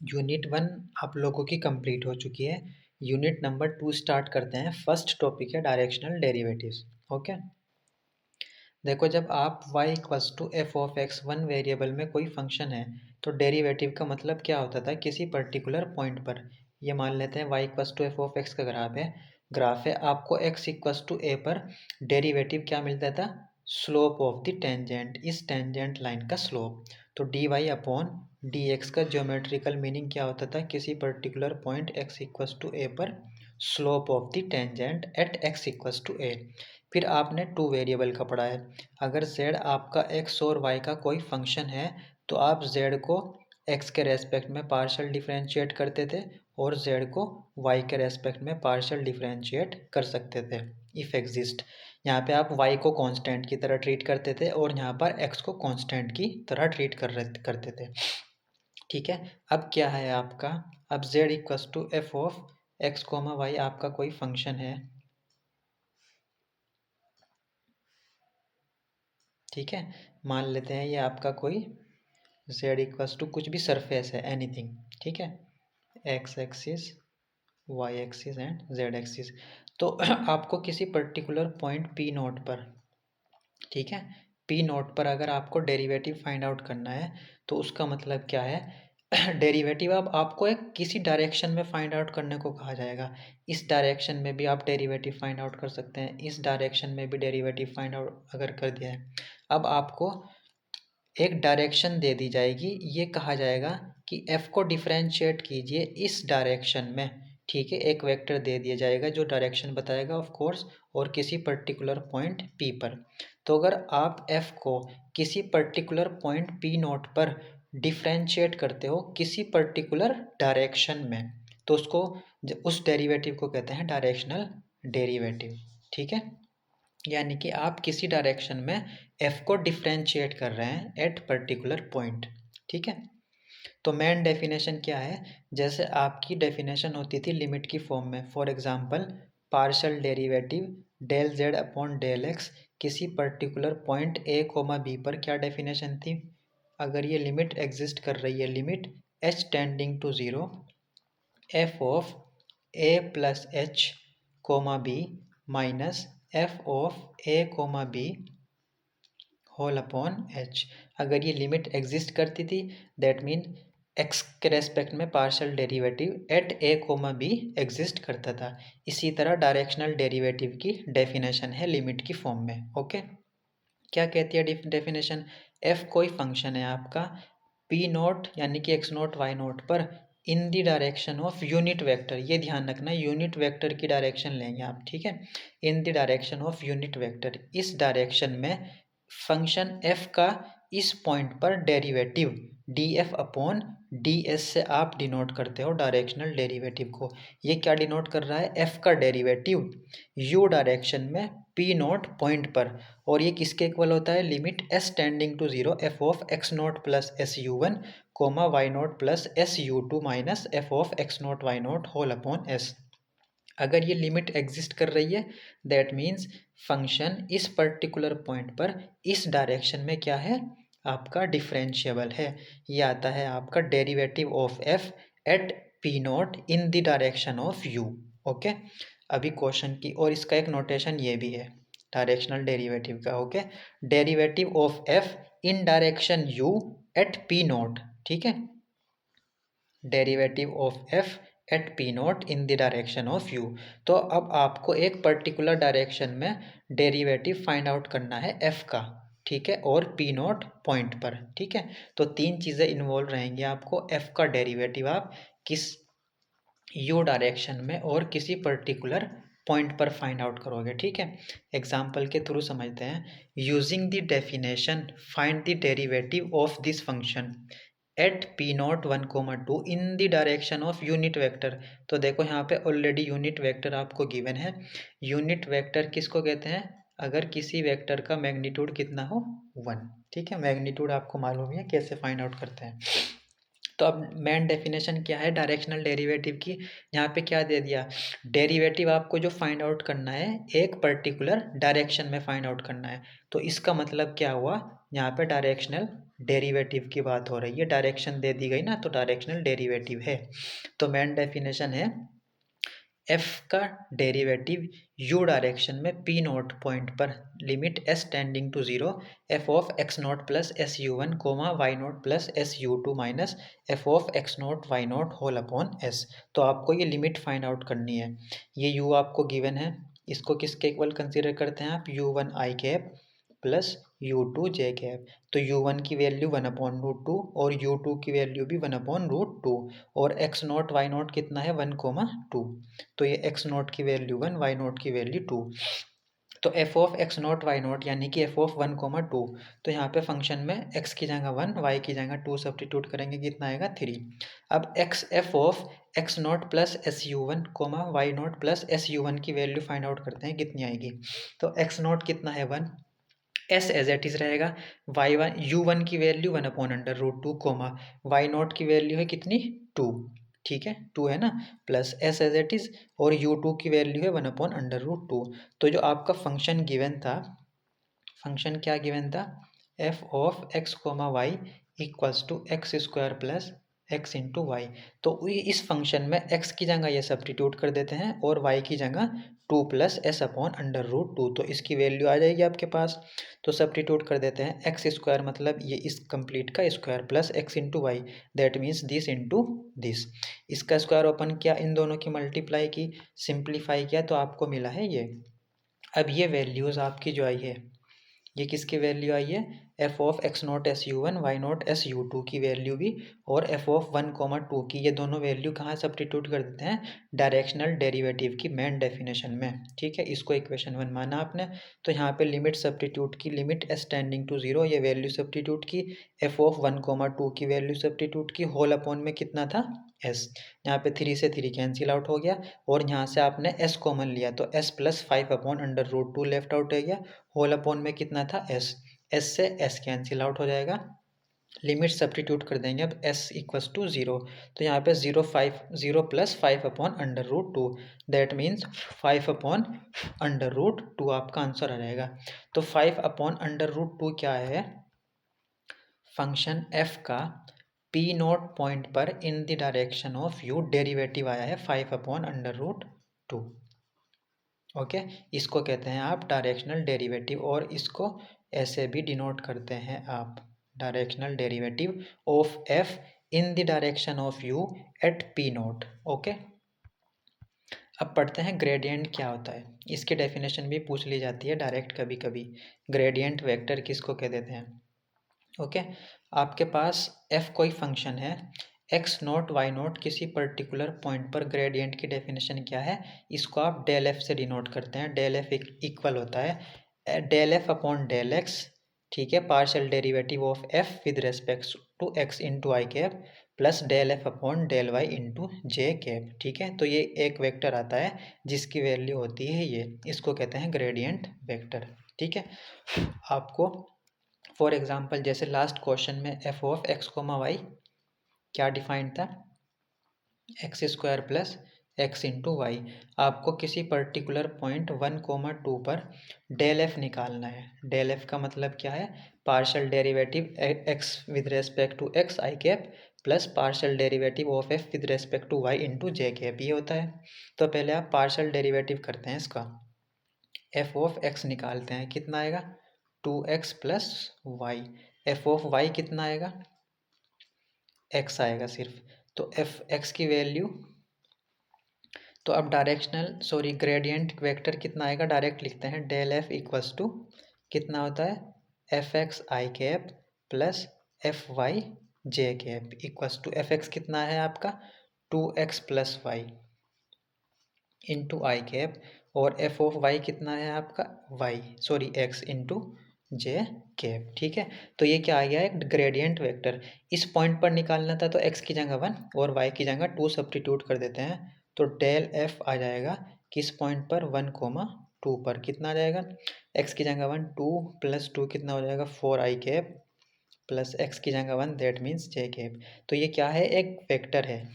Unit 1 आप लोगों की कंप्लीट हो चुकी है। यूनिट नंबर 2 स्टार्ट करते हैं। फर्स्ट टॉपिक है डायरेक्शनल डेरिवेटिव्स। ओके, देखो जब आप y equals to F of X one variable में कोई फंक्शन है तो डेरिवेटिव का मतलब क्या होता था, किसी पर्टिकुलर पॉइंट पर, ये मान लेते हैं y equals to F of X का ग्राफ है, आपको x इक्वल्स टू a पर डेरिवेटिव क्या मिलता था, स्लोप ऑफ द टेंजेंट, इस टेंजेंट लाइन का स्लोप। तो D Y upon D X का ज्योमेट्रिकल मीनिंग क्या होता था, किसी particular point x equals to a पर slope of the tangent at x equals to a। फिर आपने टू वेरिएबल का पढ़ा है, अगर z आपका x और y का कोई फंक्शन है तो आप z को x के रेस्पेक्ट में पार्शियल डिफरेंशिएट करते थे और z को y के रेस्पेक्ट में पार्शियल डिफरेंशिएट कर सकते थे इफ़ एग्जिस्ट। यहाँ पे आप y को कांस्टेंट की तरह ट्रीट करते थे और यहाँ पर x को कांस्टेंट की तरह ट्रीट करते थे। ठीक है, अब क्या है आपका, अब z equals to F of x comma Y आपका कोई फंक्शन है। ठीक है, मान लेते हैं ये आपका कोई z इक्वल्स टू कुछ भी सरफेस है, एनीथिंग। ठीक है, x axis, y axis and z axis. तो आपको किसी पर्टिकुलर पॉइंट p नोट पर, ठीक है, p नोट पर अगर आपको डेरिवेटिव फाइंड आउट करना है तो उसका मतलब क्या है, डेरिवेटिव अब आपको एक किसी डायरेक्शन में फाइंड आउट करने को कहा जाएगा। इस डायरेक्शन में भी आप डेरिवेटिव फाइंड आउट कर सकते हैं, इस डायरेक्शन में भी डेरिवेटिव फाइंड आउट अगर कर दिया है, अब आपको एक डायरेक्शन दे दी जाएगी, ये कहा जाएगा कि f को डिफरेंशिएट कीजिए इस डायरेक्शन में। ठीक है, एक वेक्टर दे दिया जाएगा जो डायरेक्शन बताएगा ऑफ कोर्स, और किसी पर्टिकुलर पॉइंट p पर। तो अगर आप f को किसी पर्टिकुलर पॉइंट p नोट पर डिफरेंशिएट करते हो किसी पर्टिकुलर डायरेक्शन में, तो उसको, उस डेरिवेटिव को कहते हैं डायरेक्शनल डेरिवेटिव। ठीक है, यानी कि आप किसी डायरेक्शन में f को डिफरेंशिएट कर रहे हैं एट पर्टिकुलर पॉइंट। ठीक है, तो मेन डेफिनेशन क्या है, जैसे आपकी डेफिनेशन होती थी लिमिट की फॉर्म में, for example partial derivative del z upon del x किसी particular point a comma b पर, क्या डेफिनेशन थी, अगर ये लिमिट एग्जिस्ट कर रही है, limit h tending to 0 f of a plus h comma b minus f of a comma b whole upon h। अगर ये लिमिट एग्जिस्ट करती थी दैट मीन x के रेस्पेक्ट में partial derivative at a comma b exist करता था। इसी तरह डायरेक्शनल डेरिवेटिव की डेफिनेशन है लिमिट की फॉर्म में। ओके, क्या कहती है डेफिनेशन, f कोई फंक्शन है आपका p नोट यानी कि x नोट y नोट पर in the direction of unit vector, ये ध्यान रखना यूनिट वेक्टर की डायरेक्शन लेंगे आप। ठीक है, इन the direction of unit vector, इस डायरेक्शन में फंक्शन f का इस पॉइंट पर derivative D F upon D S से आप डिनोट करते हो डायरेक्शनल डेरिवेटिव को। ये क्या डिनोट कर रहा है, f का डेरिवेटिव u डायरेक्शन में p नोट पॉइंट पर, और ये किसके इक्वल होता है, limit s tending to 0 f of x naught plus S U one comma Y note plus S U two minus F of X note Y naught whole upon S. अगर ये limit exist कर रही है that means function इस particular point पर इस direction में क्या है, आपका डिफरेंशिएबल है। ये आता है आपका derivative of F at P naught in the direction of U. Okay, अभी क्वेश्चन की, और इसका एक नोटेशन ये भी है डायरेक्शनल डेरिवेटिव का। Okay, derivative of F in direction U at P naught. ठीक है, derivative of F at P naught in the direction of U. तो अब आपको एक पर्टिकुलर डायरेक्शन में डेरिवेटिव फाइंड आउट करना है एफ का। ठीक है, और पी नोट पॉइंट पर। ठीक है, तो तीन चीज़ें इन्वॉल्व रहेंगी आपको, एफ का डेरिवेटिव आप किस यू डायरेक्शन में और किसी पर्टिकुलर पॉइंट पर फाइंड आउट करोगे। ठीक है, एग्जाम्पल के थ्रू समझते हैं। Using the definition find the derivative of this function eight p not one comma two in the direction of unit vector. तो देखो यहाँ पे ऑलरेडी यूनिट वेक्टर आपको गिवन है। यूनिट वेक्टर किसको कहते हैं, अगर किसी वेक्टर का मैग्नीट्यूड कितना हो, 1। ठीक है, मैग्नीट्यूड आपको मालूम है कैसे फाइंड आउट करते हैं। तो अब मेन डेफिनेशन क्या है डायरेक्शनल डेरिवेटिव की, यहाँ पे क्या दे दिया, डेरिवेटिव आपको जो फाइंड आउट करना है एक पर्टिकुलर डायरेक्शन में फाइंड आउट करना है। तो इसका मतलब क्या हुआ, यहाँ पे डायरेक्शनल डेरिवेटिव की बात हो रही है, डायरेक्शन दे दी गई ना, तो डायरेक्शनल डेरिवेटिव है। तो मेन डेफिनेशन है एफ का डेरिवेटिव यू डायरेक्शन में पी नोट पॉइंट पर limit S tending to zero F of X note plus S U one comma Y note plus S U two minus F of X note Y naught whole upon S. तो आपको ये limit find out करनी है। ये you आपको given है, इसको किसके इक्वल कंसीडर करते हैं आप, U one I cap plus U two J cap. तो यू वन की वैल्यू 1/√2 और यू टू की वैल्यू भी 1/√2 और एक्स नोट वाई नोट कितना है 1,2। तो ये एक्स नोट की वैल्यू 1, वाई नोट की वैल्यू 2। तो F of X note Y naught यानी कि एफ ऑफ 1,2। तो यहाँ पे फंक्शन में एक्स की जगह 1, वाई की जगह 2 सब्सटीट्यूट करेंगे, कितना आएगा 3। अब X F of X note plus S U one comma Y note plus S U one की वैल्यू फाइंड आउट करते हैं कितनी आएगी। तो एक्स नोट कितना है 1, एस एज एट इज रहेगा, वाई वन यू वन की वैल्यू 1/√2 कोमा वाई नोट की वैल्यू है कितनी 2, ठीक है 2 है ना, plus S as it is और यू टू की वैल्यू है 1/√2। तो जो आपका फंक्शन गिवन था, फंक्शन क्या गिवन था, F of x comma Y equals to x square plus X into Y. तो इस फंक्शन में एक्स की जगह ये सब्सटीट्यूट कर देते हैं और वाई की जगह 2 प्लस एस अपॉन √2। तो इसकी वैल्यू आ जाएगी आपके पास। तो सब्सटीट्यूट कर देते हैं, एक्स स्क्वायर मतलब ये इस कंप्लीट का square plus X into Y, that means this into this. इसका स्क्वायर ओपन किया, इन दोनों की मल्टीप्लाई की, सिंप्लीफाई किया तो आपको मिला है ये। अब ये वैल्यूज़ आपकी जो आई है, ये किसकी वैल्यू आई है, F of X naught S U one Y naught S U two की वैल्यू भी और एफ ऑफ 1,2 की, ये दोनों वैल्यू कहाँ सब्सटीट्यूट कर देते हैं, डायरेक्शनल डेरिवेटिव की मेन डेफिनेशन में, ठीक है। इसको इक्वेशन 1 माना आपने। तो यहाँ पे लिमिट सब्सटीट्यूट की, limit S tending to zero, ये वैल्यू सब्सटीट्यूट की, एफ ऑफ 1,2 की वैल्यू सब्सटीट्यूट की, होल अपॉन में कितना था एस, यहाँ पे 3 से 3 कैंसिल आउट हो गया और यहाँ से आपने एस कॉमन लिया तो एस प्लस 5/√2 लेफ्ट आउट हो गया, होल अपॉन में कितना था एस, एस से एस कैंसिल आउट हो जाएगा, लिमिट सब्सटीट्यूट कर देंगे अब एस इक्वल्स टू 0। तो यहाँ पे 0 प्लस 5/√2, दैट मीन्स 5/√2 आपका आंसर आ जाएगा। तो 5/√2 क्या है, फंक्शन एफ का पी नोट पॉइंट पर in the direction of you derivative आया है 5/√2। ओके, इसको कहते हैं आप डायरेक्शनल डेरिवेटिव और इसको ऐसे भी डिनोट करते हैं आप, directional derivative of F in the direction of you at P naught. Okay, अब पढ़ते हैं ग्रेडियंट क्या होता है। इसकी डेफिनेशन भी पूछ ली जाती है डायरेक्ट कभी कभी, ग्रेडियंट वेक्टर किसको कह देते हैं। ओके, आपके पास एफ कोई फंक्शन है, एक्स नोट वाई नोट किसी पर्टिकुलर पॉइंट पर, ग्रेडियंट की डेफिनेशन क्या है, इसको आप डेल एफ से डिनोट करते हैं। डेल एफ इक्वल होता है del F upon del X, ठीक है, partial derivative of F with respect to x into I cap plus del F upon del Y into J cap, ठीक है। तो ये एक वेक्टर आता है जिसकी वैल्यू होती है ये, इसको कहते हैं ग्रेडियंट वेक्टर, ठीक है। आपको फॉर एग्जाम्पल जैसे लास्ट क्वेश्चन में F of x comma Y क्या डिफाइंड था, X square plus X into Y. आपको किसी पर्टिकुलर पॉइंट 1,2 पर डेल एफ निकालना है। डेल एफ का मतलब क्या है, partial derivative X with respect to X I cap plus partial derivative of F with respect to Y into J cap, ये होता है। तो पहले आप पार्शियल डेरिवेटिव करते हैं इसका, एफ ऑफ एक्स निकालते हैं, कितना आएगा 2x plus Y, F of Y कितना आएगा, x आएगा सिर्फ, तो एफ एक्स की वैल्यू, तो अब ग्रेडियंट वेक्टर कितना आएगा, डायरेक्ट लिखते हैं, डेल एफ इक्वल्स टू कितना होता है, F X I cap plus F Y J cap equals to, F X कितना है आपका 2x प्लस वाई इंटू आई कैप और एफ ऑफ वाई कितना है आपका एक्स इंटू जे कैप, ठीक है। तो ये क्या आ गया है, ग्रेडियंट वेक्टर। इस पॉइंट पर निकालना था तो एक्स की जगह 1 और वाई की जगह 2 सब्सटीट्यूट कर देते हैं, तो डेल एफ आ जाएगा किस पॉइंट पर 1,2 पर, कितना आ जाएगा, एक्स की जगह 1, 2 प्लस 2 कितना हो जाएगा 4 आई कैप प्लस एक्स की जगह 1, दैट मीन्स जे कैप। तो ये क्या है, एक वेक्टर है।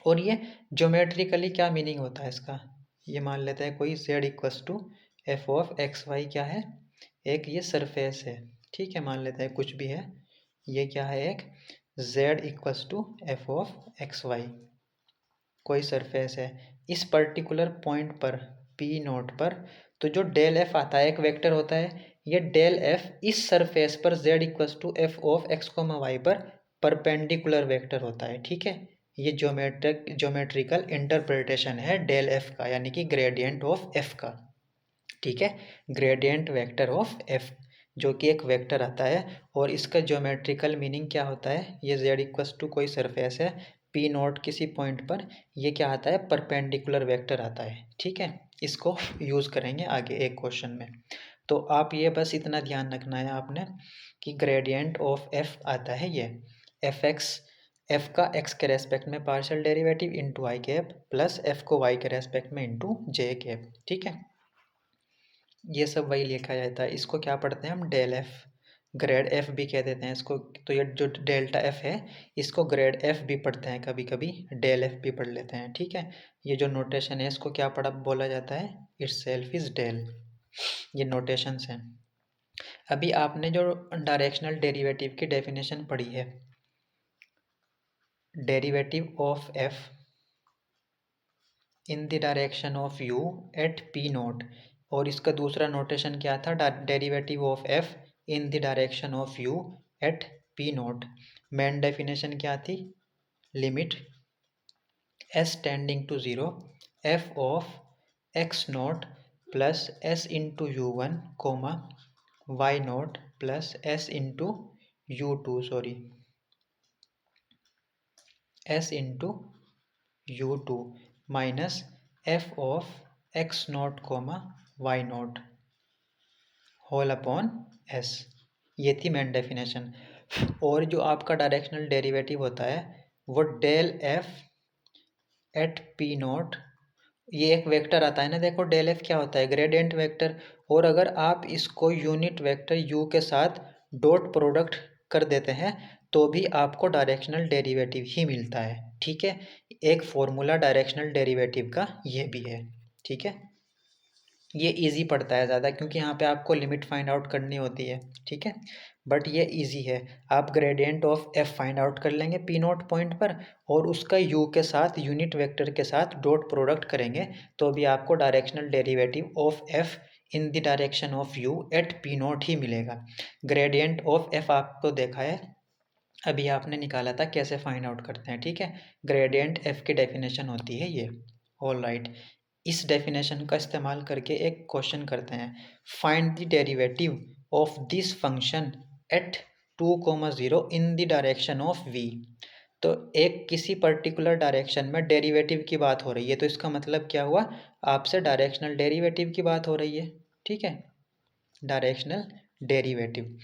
और ये ज्योमेट्रिकली क्या मीनिंग होता है इसका, ये मान लेते हैं कोई z equals to F of x Y क्या है, एक ये सरफेस है, ठीक है, मान लेते हैं कुछ भी है, ये क्या है, एक z equals to F of x Y, कोई सरफेस है इस पर्टिकुलर पॉइंट पर पी नोट पर, तो जो डेल एफ आता है एक वेक्टर होता है, ये डेल एफ इस सरफेस पर z equals to F of x comma Y पर परपेंडिकुलर वेक्टर होता है। ठीक है, ये ज्योमेट्रिकल इंटरप्रिटेशन है डेल एफ का, यानी कि ग्रेडियंट ऑफ एफ का। ठीक है, ग्रेडियंट वेक्टर ऑफ एफ जो कि एक वेक्टर आता है, और इसका ज्योमेट्रिकल मीनिंग क्या होता है, ये z इक्वल्स टू कोई सरफेस है पी नोट किसी पॉइंट पर, ये क्या आता है, परपेंडिकुलर वेक्टर आता है। ठीक है, इसको यूज़ करेंगे आगे एक क्वेश्चन में। तो आप ये बस इतना ध्यान रखना है आपने कि ग्रेडियंट ऑफ एफ आता है ये एफ एक्स, एफ का एक्स के रेस्पेक्ट में पार्शियल डेरिवेटिव इंटू आई कैप प्लस एफ को वाई के रेस्पेक्ट में इंटू जे कैप। ठीक है, ये सब वही लिखा जाता है। इसको क्या पढ़ते हैं हम, डेल एफ, ग्रेड एफ भी कह देते हैं इसको। तो ये जो डेल्टा एफ है इसको ग्रेड एफ भी पढ़ते हैं, कभी कभी डेल एफ भी पढ़ लेते हैं। ठीक है, ये जो नोटेशन है इसको क्या पढ़ा बोला जाता है, इट्स सेल्फ इज डेल। ये नोटेशंस हैं। अभी आपने जो डायरेक्शनल डेरिवेटिव की डेफिनेशन पढ़ी है, derivative of F in the direction of you at P naught, और इसका दूसरा नोटेशन क्या था, derivative of F in the direction of you at P naught. Main definition क्या थी, limit S tending to zero F of X note plus S into U one comma Y note plus S into U two, sorry S into U two minus F of X note comma Y naught whole upon S. ये थी main definition. और जो आपका directional derivative होता है वो del F at P naught, ये एक वेक्टर आता है ना, देखो डेल एफ क्या होता है, ग्रेडियंट वेक्टर। और अगर आप इसको यूनिट वेक्टर यू के साथ डॉट प्रोडक्ट कर देते हैं तो भी आपको डायरेक्शनल डेरिवेटिव ही मिलता है। ठीक है, एक फॉर्मूला डायरेक्शनल डेरिवेटिव का ये भी है। ठीक है, ये इजी पड़ता है ज़्यादा क्योंकि यहाँ पे आपको लिमिट फाइंड आउट करनी होती है। ठीक है, बट ये इजी है। आप gradient of F find out कर लेंगे पी नोट पॉइंट पर, और उसका यू के साथ यूनिट वेक्टर के साथ डॉट प्रोडक्ट करेंगे तो भी आपको directional derivative of F in the direction of you at P not ही मिलेगा। ग्रेडियंट ऑफ एफ आपको देखा है, अभी आपने निकाला था कैसे फाइंड आउट करते हैं। ठीक है, ग्रेडियंट एफ की डेफिनेशन होती है ये। ऑल राइट, इस डेफिनेशन का इस्तेमाल करके एक क्वेश्चन करते हैं, find the derivative of this function eight 2,0 in the direction of v। तो एक किसी पर्टिकुलर डायरेक्शन में डेरिवेटिव की बात हो रही है, तो इसका मतलब क्या हुआ, आपसे डायरेक्शनल डेरिवेटिव की बात हो रही है। ठीक है, डायरेक्शनल डेरिवेटिव,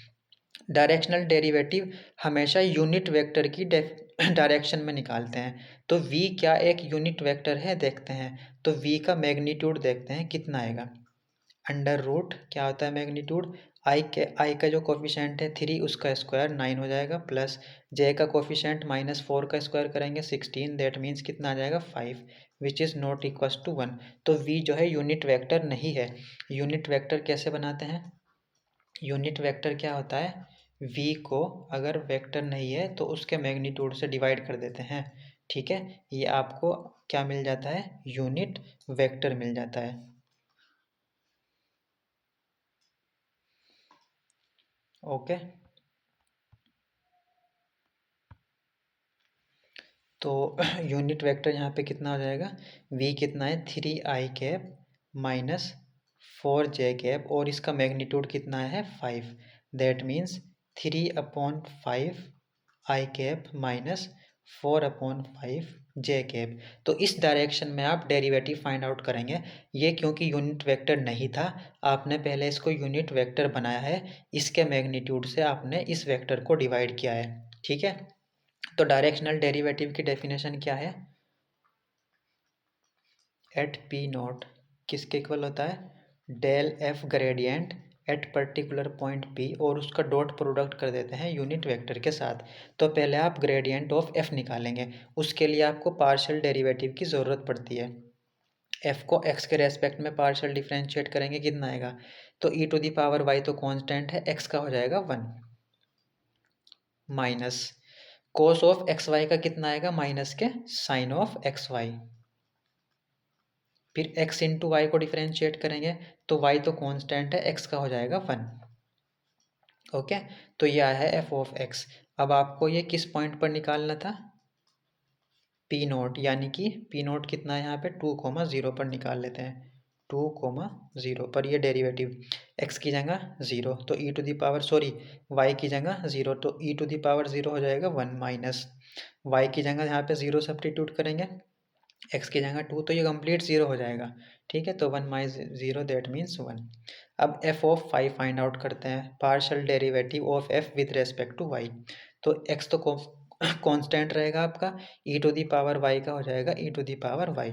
डायरेक्शनल डेरिवेटिव हमेशा यूनिट वेक्टर की डायरेक्शन में निकालते हैं। तो v क्या एक यूनिट वेक्टर है, देखते हैं। तो v का मैग्नीट्यूड देखते हैं कितना आएगा, अंडर रूट क्या होता है मैग्नीट्यूड, आई का जो कोफिशेंट है 3 उसका स्क्वायर 9 हो जाएगा, प्लस j का कोफिशेंट -4 का स्क्वायर करेंगे 16, दैट मीन्स कितना आ जाएगा 5, which is not equals to 1। तो v जो है यूनिट वेक्टर नहीं है। यूनिट वेक्टर कैसे बनाते हैं, यूनिट वेक्टर क्या होता है, v को अगर वेक्टर नहीं है तो उसके मैग्नीट्यूड से डिवाइड कर देते हैं। ठीक है, ये आपको क्या मिल जाता है, यूनिट वेक्टर मिल जाता है। ओके, तो यूनिट वेक्टर यहाँ पे कितना हो जाएगा, v कितना है 3i cap minus 4j cap, और इसका मैग्नीट्यूड कितना है 5, that means 3/5 I cap minus 4/5 J cap. तो इस डायरेक्शन में आप डेरिवेटिव फाइंड आउट करेंगे। ये क्योंकि यूनिट वेक्टर नहीं था, आपने पहले इसको यूनिट वेक्टर बनाया है, इसके मैग्नीट्यूड से आपने इस वेक्टर को डिवाइड किया है। ठीक है, तो डायरेक्शनल डेरिवेटिव की डेफिनेशन क्या है, एट पी नोट किसके इक्वल होता है, del F gradient at particular point P, और उसका डॉट प्रोडक्ट कर देते हैं यूनिट वेक्टर के साथ। तो पहले आप ग्रेडियंट ऑफ एफ निकालेंगे, उसके लिए आपको पार्शियल डेरिवेटिव की ज़रूरत पड़ती है। एफ को एक्स के रेस्पेक्ट में पार्शियल डिफ्रेंशिएट करेंगे, कितना आएगा, तो E to the power Y तो कांस्टेंट है, एक्स का हो जाएगा 1। Minus cos of x Y का कितना आएगा, माइनस के साइन ऑफ एक्स वाई। फिर x इंटू वाई को डिफ्रेंशिएट करेंगे तो y तो कांस्टेंट है, x का हो जाएगा 1। ओके, तो ये आया है एफ ऑफ एक्स। अब आपको ये किस पॉइंट पर निकालना था, पी नोट, यानी कि पी नोट कितना है यहाँ पे 2,0 पर निकाल लेते हैं। 2,0 पर ये डेरिवेटिव x की जगह 0 तो e to the power y की जगह 0 तो e टू दी पावर 0 हो जाएगा 1 माइनस y की जगह यहाँ पे 0 सब्स्टिट्यूट करेंगे, x की जगह 2 तो ये कंप्लीट 0 हो जाएगा। ठीक है, तो 1 माइनस 0 दैट मीन्स 1। अब f of phi find out करते हैं, partial derivative of f with respect to y। तो x तो कांस्टेंट रहेगा आपका, e to the power y का हो जाएगा e to the power y।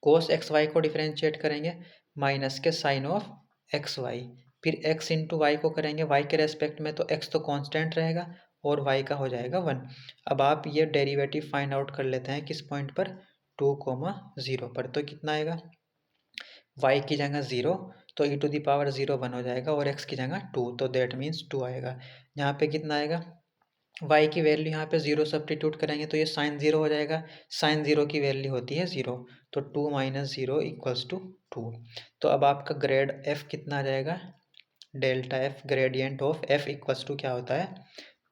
Cos X Y को डिफ्रेंशिएट करेंगे माइनस के साइन ऑफ एक्स वाई, फिर x इंटू वाई को करेंगे y के रेस्पेक्ट में तो x तो कांस्टेंट रहेगा और y का हो जाएगा 1। अब आप ये डेरिवेटिव फाइंड आउट कर लेते हैं किस पॉइंट पर, 2,0 पर। तो कितना आएगा, y की जगह 0 तो e टू दी पावर 0 1 हो जाएगा और x की जगह 2 तो दैट मीन्स 2 आएगा। यहाँ पे कितना आएगा, y की वैल्यू यहाँ पे 0 सब्स्टिट्यूट करेंगे तो ये साइन 0 हो जाएगा, साइन 0 की वैल्यू होती है 0 तो 2 माइनस 0 इक्वल्स टू 2। तो अब आपका ग्रेड f कितना आ जाएगा, delta f gradient of f equals to क्या होता है,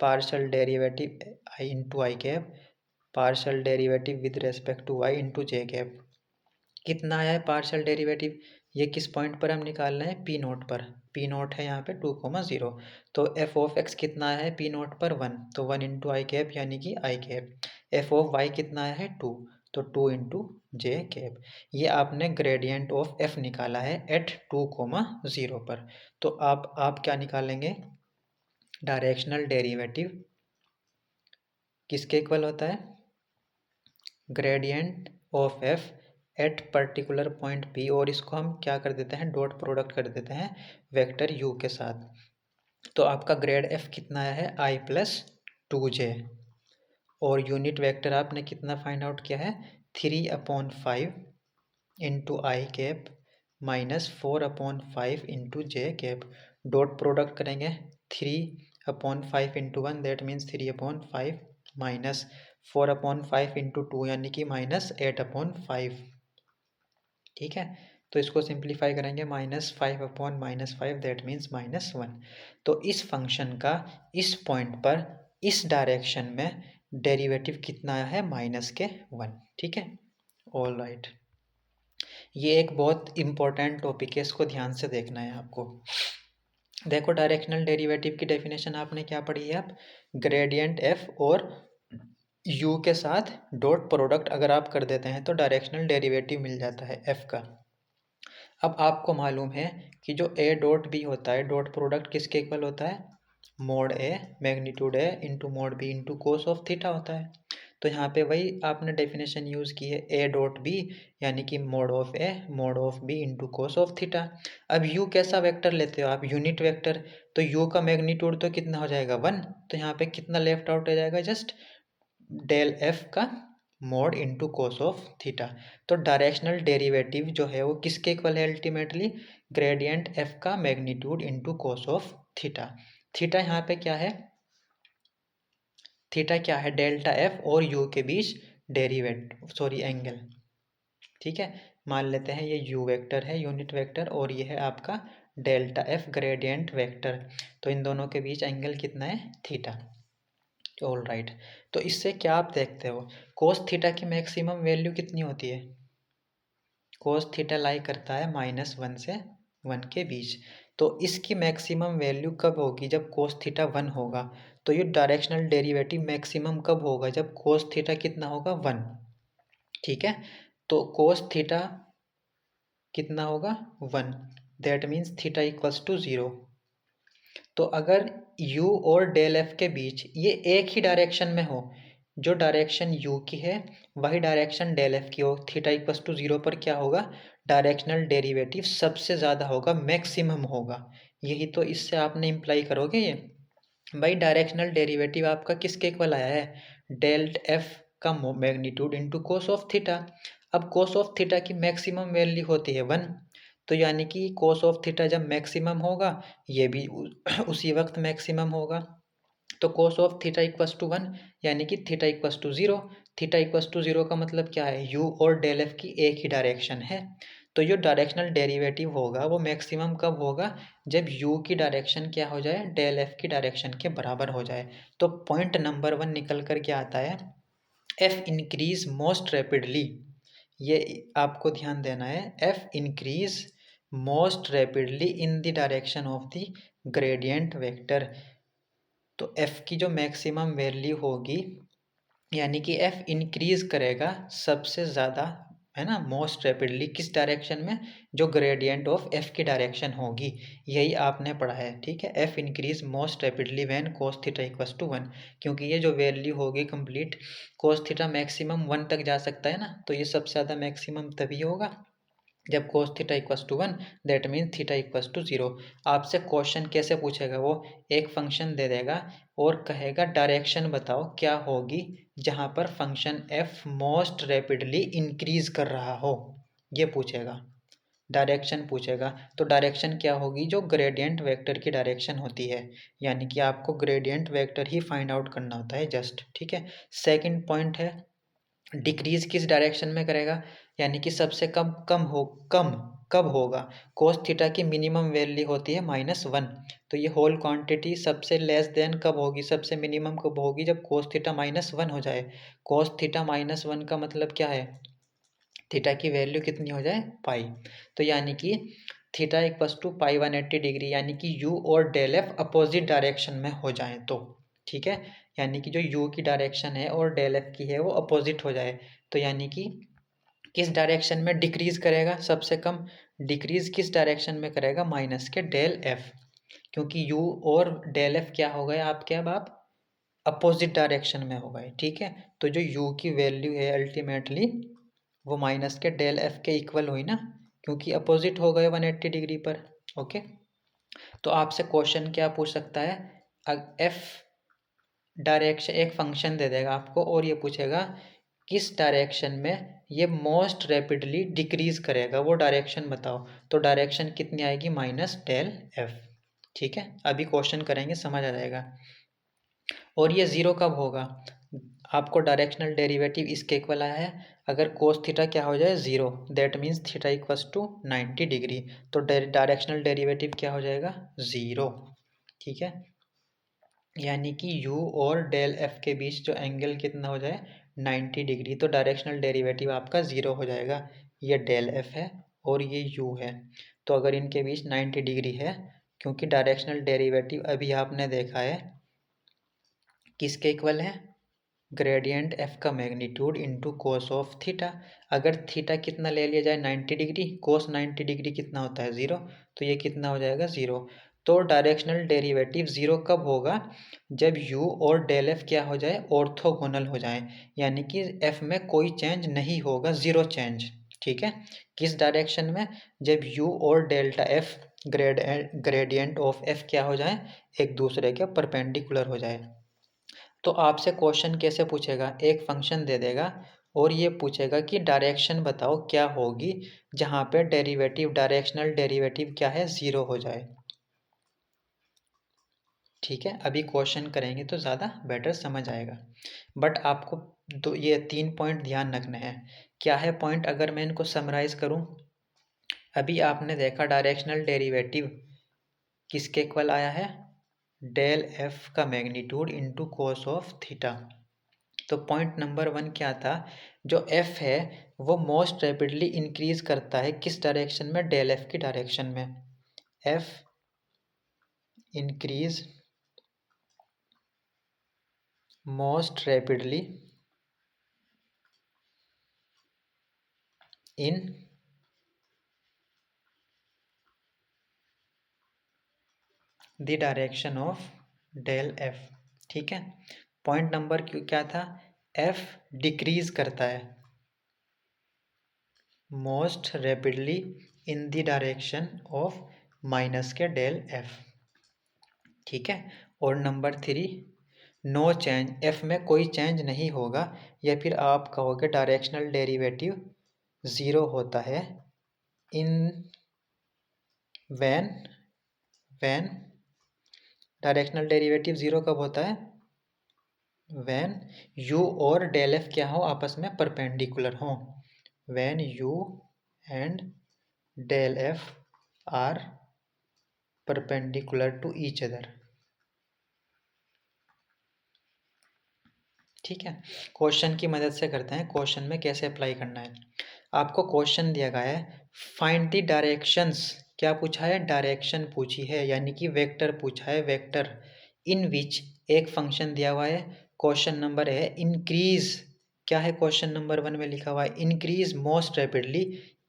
partial derivative i into I cap, partial derivative with respect to y into J cap. कितना आया है पार्शियल डेरिवेटिव, ये किस पॉइंट पर हम निकालना है, पी नोट पर। पी नोट है यहाँ पे 2,0 तो एफ ऑफ एक्स कितना आया है पी नोट पर 1 तो 1 इंटू आई कैप यानी कि आई कैप। एफ ऑफ वाई कितना आया है 2 तो 2 इंटू जे कैप। ये आपने ग्रेडियंट ऑफ एफ निकाला है एट 2,0 पर। तो आप क्या निकालेंगे, डायरेक्शनल डेरिवेटिव किसके इक्वल होता है, gradient of F eight particular point P, और इसको हम क्या कर देते हैं, डॉट प्रोडक्ट कर देते हैं वेक्टर यू के साथ। तो आपका ग्रेड एफ कितना आया है आई प्लस 2j, और यूनिट वेक्टर आपने कितना फाइंड आउट किया है 3/5 इंटू आई कैप माइनस 4/5 इंटू जे कैप। डॉट प्रोडक्ट करेंगे 3/5 into 1 that means 3/5 minus 4/5 into 2 यानी कि माइनस 8/5। ठीक है, तो इसको सिंप्लीफाई करेंगे -5/-5 दैट मीन्स -1। तो इस फंक्शन का इस पॉइंट पर इस डायरेक्शन में डेरिवेटिव कितना आया है -1। ठीक है, ऑल राइट। ये एक बहुत इंपॉर्टेंट टॉपिक है, इसको ध्यान से देखना है आपको। देखो डायरेक्शनल डेरिवेटिव की डेफिनेशन आपने क्या पढ़ी है, आप ग्रेडियंट एफ और यू के साथ डॉट प्रोडक्ट अगर आप कर देते हैं तो डायरेक्शनल डेरिवेटिव मिल जाता है एफ का। अब आपको मालूम है कि जो ए डॉट बी होता है, डॉट प्रोडक्ट किसके इक्वल होता है, mod A magnitude A into mod B into cos of theta होता है। तो यहाँ पे वही आपने डेफिनेशन यूज़ की है, ए डॉट बी यानी कि mod of A mod of B into cos of theta. अब यू कैसा वेक्टर लेते हो आप, यूनिट वेक्टर, तो यू का मैग्नीट्यूड तो कितना हो जाएगा 1, तो यहाँ पे कितना लेफ्ट आउट हो जाएगा, जस्ट डेल एफ का mode into cos of theta. तो डायरेक्शनल डेरिवेटिव जो है वो किसके इक्वल है अल्टीमेटली, ग्रेडियंट एफ का magnitude into cos of theta. Theta यहाँ पे क्या है, थीटा क्या है, डेल्टा एफ और यू के बीच एंगल। ठीक है, मान लेते हैं ये यू वेक्टर है यूनिट वेक्टर और ये है आपका डेल्टा एफ ग्रेडियंट वेक्टर, तो इन दोनों के बीच एंगल कितना है, थीटा। ऑल राइट, तो इससे क्या आप देखते हो, कोस थीटा की मैक्सिमम वैल्यू कितनी होती है, कोस थीटा लाई करता है -1 से 1 के बीच। तो इसकी मैक्सिमम वैल्यू कब होगी, जब कोस थीटा 1 होगा। तो ये डायरेक्शनल डेरिवेटिव मैक्सिमम कब होगा, जब कोस थीटा कितना होगा 1। ठीक है, तो कोस थीटा कितना होगा 1 that means theta equals to 0। तो अगर u और डेल एफ के बीच ये एक ही डायरेक्शन में हो, जो डायरेक्शन u की है वही डायरेक्शन डेल एफ की हो, थीटा इक्वल्स टू 0 पर क्या होगा, डायरेक्शनल डेरिवेटिव सबसे ज़्यादा होगा, मैक्सिमम होगा। यही तो इससे आपने इम्प्लाई करोगे ये भाई, डायरेक्शनल डेरिवेटिव आपका किसके इक्वल आया है, डेल्ट एफ का magnitude into cos of theta. अब कोस ऑफ थीटा की मैक्सिमम वैल्यू होती है 1, तो यानी कि कोस ऑफ थीटा जब मैक्सिमम होगा ये भी उसी वक्त मैक्सिमम होगा। तो तो cos of theta equals to 1 यानी कि theta equals to 0। Theta equals to 0 का मतलब क्या है, u और डेल एफ की एक ही डायरेक्शन है। तो जो डायरेक्शनल डेरिवेटिव होगा वो मैक्सिमम कब होगा, जब u की डायरेक्शन क्या हो जाए, डेल एफ की डायरेक्शन के बराबर हो जाए। तो पॉइंट नंबर 1 निकल कर क्या आता है, f इंक्रीज मोस्ट रैपिडली। ये आपको ध्यान देना है, f increase most rapidly in the direction of the gradient vector. तो f की जो मैक्सिमम वैल्यू होगी, यानी कि f इंक्रीज करेगा सबसे ज़्यादा, है ना, मोस्ट रैपिडली किस डायरेक्शन में, जो ग्रेडियंट ऑफ f की डायरेक्शन होगी। यही आपने पढ़ा है, ठीक है। f increase most rapidly when cos theta equals to 1, क्योंकि ये जो वैल्यू होगी कंप्लीट, cos थीटा मैक्सिमम 1 तक जा सकता है ना, तो ये सबसे ज़्यादा मैक्सिमम तभी होगा जब cos theta equals to 1, that means theta equals to 0। आपसे क्वेश्चन कैसे पूछेगा, वो एक फंक्शन दे देगा और कहेगा डायरेक्शन बताओ क्या होगी जहाँ पर function f most rapidly increase कर रहा हो, ये पूछेगा, डायरेक्शन पूछेगा। तो डायरेक्शन क्या होगी, जो ग्रेडियंट वेक्टर की डायरेक्शन होती है, यानी कि आपको ग्रेडियंट वेक्टर ही फाइंड आउट करना होता है जस्ट, ठीक है। सेकंड पॉइंट है, डिक्रीज किस डायरेक्शन में करेगा, यानी कि सबसे कम कब होगा। कोस थीटा की मिनिमम वैल्यू होती है -1, तो ये होल क्वांटिटी सबसे लेस देन कब होगी, सबसे मिनिमम कब होगी, जब कोस थीटा -1 हो जाए। कोस थीटा -1 का मतलब क्या है, थीटा की वैल्यू कितनी हो जाए, पाई। तो यानी कि theta equals to pi 180 degree, यानी कि u और डेल एफ अपोजिट डायरेक्शन में हो जाए तो, ठीक है। यानी कि जो u की डायरेक्शन है और डेल एफ की है वो अपोजिट हो जाए, तो यानी कि किस डायरेक्शन में डिक्रीज करेगा, सबसे कम डिक्रीज किस डायरेक्शन में करेगा, माइनस के डेल एफ, क्योंकि u और डेल एफ क्या हो गए आपके, अब आप अपोजिट डायरेक्शन में हो गए, ठीक है। तो जो u की वैल्यू है अल्टीमेटली वो माइनस के डेल एफ के इक्वल हुई ना, क्योंकि अपोजिट हो गए 180 डिग्री पर, ओके। तो आपसे क्वेश्चन क्या पूछ सकता है, एफ डायरेक्शन, एक फंक्शन दे देगा आपको और ये पूछेगा किस डायरेक्शन में ये मोस्ट रैपिडली डिक्रीज करेगा, वो डायरेक्शन बताओ। तो डायरेक्शन कितनी आएगी, माइनस डेल एफ, ठीक है। अभी क्वेश्चन करेंगे समझ आ जाएगा। और ये ज़ीरो कब होगा, आपको डायरेक्शनल डेरिवेटिव इसके इक्वल आया है, अगर कोस थीटा क्या हो जाए 0, that means theta equals to 90 degree, तो डायरेक्शनल डेरिवेटिव क्या हो जाएगा, 0, ठीक है। यानी कि u और डेल f के बीच जो एंगल कितना हो जाए, 90 डिग्री, तो डायरेक्शनल डेरिवेटिव आपका 0 हो जाएगा। ये डेल f है और ये u है, तो अगर इनके बीच 90 डिग्री है, क्योंकि डायरेक्शनल डेरिवेटिव अभी आपने देखा है किसके इक्वल है, ग्रेडियंट f का magnitude into cos of theta. अगर थीटा कितना ले लिया जाए, 90 डिग्री, कोस 90 डिग्री कितना होता है, 0, तो ये कितना हो जाएगा, 0। तो डायरेक्शनल डेरिवेटिव 0 कब होगा, जब u और डेल f क्या हो जाए, ऑर्थोगोनल हो जाए, यानी कि f में कोई चेंज नहीं होगा, 0 चेंज, ठीक है। किस डायरेक्शन में, जब u और delta f gradient of f क्या हो जाए, एक दूसरे के परपेंडिकुलर हो जाए। तो आपसे क्वेश्चन कैसे पूछेगा, एक फंक्शन दे देगा और ये पूछेगा कि डायरेक्शन बताओ क्या होगी जहाँ पे डेरिवेटिव, डायरेक्शनल डेरिवेटिव क्या है, 0 हो जाए, ठीक है। अभी क्वेश्चन करेंगे तो ज़्यादा बेटर समझ आएगा, बट आपको ये 3 पॉइंट ध्यान रखने हैं। क्या है पॉइंट, अगर मैं इनको समराइज करूँ, अभी आपने देखा डायरेक्शनल डेरिवेटिव किसके इक्वल आया है, डेल एफ का magnitude into cos of theta. तो पॉइंट नंबर 1 क्या था, जो f है वो मोस्ट रैपिडली इंक्रीज करता है किस डायरेक्शन में, डेल एफ की डायरेक्शन में। f increase most rapidly in the direction of del F, ठीक है। पॉइंट नंबर क्यों क्या था, f डिक्रीज करता है most rapidly in the direction of minus के डेल एफ, ठीक है। और नंबर 3, नो चेंज, f में कोई चेंज नहीं होगा, या फिर आप कहोगे डायरेक्शनल डेरिवेटिव 0 होता है in when when directional derivative 0 कब होता है, व्हेन यू और डेल एफ क्या हो, आपस में परपेंडिकुलर हो। When U and del F are perpendicular to each other. ठीक है, क्वेश्चन की मदद से करते हैं, क्वेश्चन में कैसे अप्लाई करना है। आपको क्वेश्चन दिया गया है, फाइंड द डायरेक्शंस। क्या पूछा है, डायरेक्शन पूछी है, यानी कि वेक्टर पूछा है, वेक्टर इन विच एक फंक्शन दिया हुआ है। क्वेश्चन नंबर है इंक्रीज। क्या है क्वेश्चन नंबर 1 में लिखा हुआ है, increase most rapidly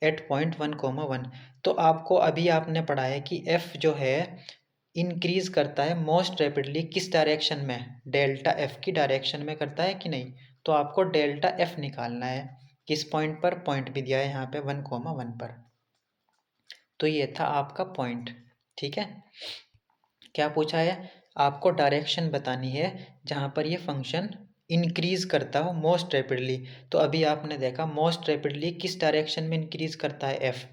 at point 1,1। तो आपको अभी आपने पढ़ा है कि एफ जो है इंक्रीज करता है मोस्ट रैपिडली किस डायरेक्शन में, डेल्टा एफ की डायरेक्शन में करता है कि नहीं। तो आपको डेल्टा एफ निकालना है, किस पॉइंट पर, पॉइंट भी दिया है यहाँ पे 1,1 पर। तो ये था आपका पॉइंट। ठीक है, क्या पूछा है, आपको डायरेक्शन बतानी है जहाँ पर ये फंक्शन इंक्रीज करता हो मोस्ट रैपिडली। तो अभी आपने देखा मोस्ट रैपिडली किस डायरेक्शन में इंक्रीज करता है, एफ,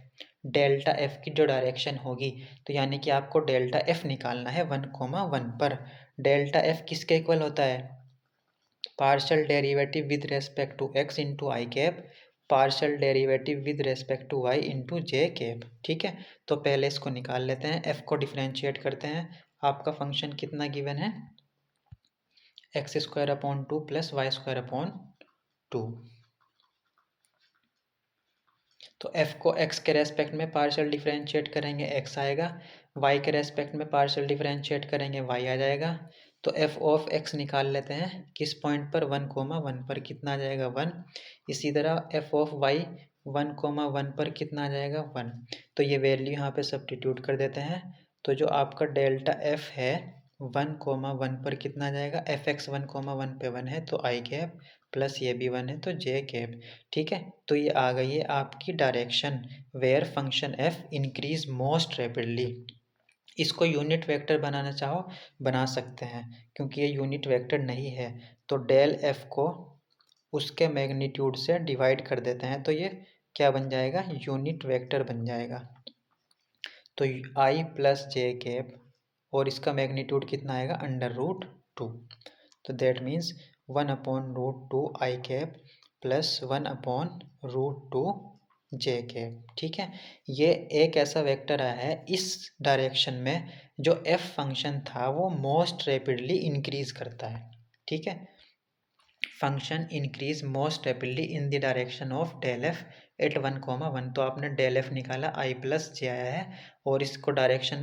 डेल्टा एफ की जो डायरेक्शन होगी। तो यानी कि आपको डेल्टा एफ निकालना है 1,1 पर। डेल्टा एफ किसके इक्वल होता है, partial derivative with respect to x into I cap, partial derivative with respect to Y into J cap. ठीक है, तो पहले इसको निकाल लेते हैं, एफ को डिफ्रेंशिएट करते हैं। आपका फंक्शन कितना गिवन है, X square upon 2 plus Y square upon 2। तो f को x के रेस्पेक्ट में पार्शियल डिफरेंशिएट करेंगे x आएगा, y के रेस्पेक्ट में पार्शियल डिफरेंशिएट करेंगे y आ जाएगा। तो f ऑफ x निकाल लेते हैं, किस पॉइंट पर, 1,1 पर, कितना आ जाएगा 1। इसी तरह f ऑफ y 1,1 पर कितना आ जाएगा 1। तो ये वैल्यू यहाँ पे सब्स्टिट्यूट कर देते हैं। तो जो आपका डेल्टा f है 1,1 पर कितना आ जाएगा, एफ एक्स 1,1 पे 1 है तो आई कैप, प्लस ये भी 1 है तो जे कैप। ठीक है, तो ये आ गई है आपकी direction where function F increase most rapidly. इसको यूनिट वेक्टर बनाना चाहो बना सकते हैं, क्योंकि ये यूनिट वेक्टर नहीं है। तो डेल एफ को उसके मैग्नीट्यूड से डिवाइड कर देते हैं, तो ये क्या बन जाएगा, यूनिट वेक्टर बन जाएगा। तो आई प्लस जे कैप और इसका मैग्नीट्यूड कितना आएगा, √2। तो that means 1/√2 I cap plus 1/√2 J cap. ठीक है, ये एक ऐसा वेक्टर आया है इस डायरेक्शन में जो एफ फंक्शन था वो मोस्ट रैपिडली इंक्रीज करता है। ठीक है, function increase most rapidly in the direction of del F at 1,1। तो आपने डेल एफ निकाला, आई प्लस जे आया है, और इसको डायरेक्शन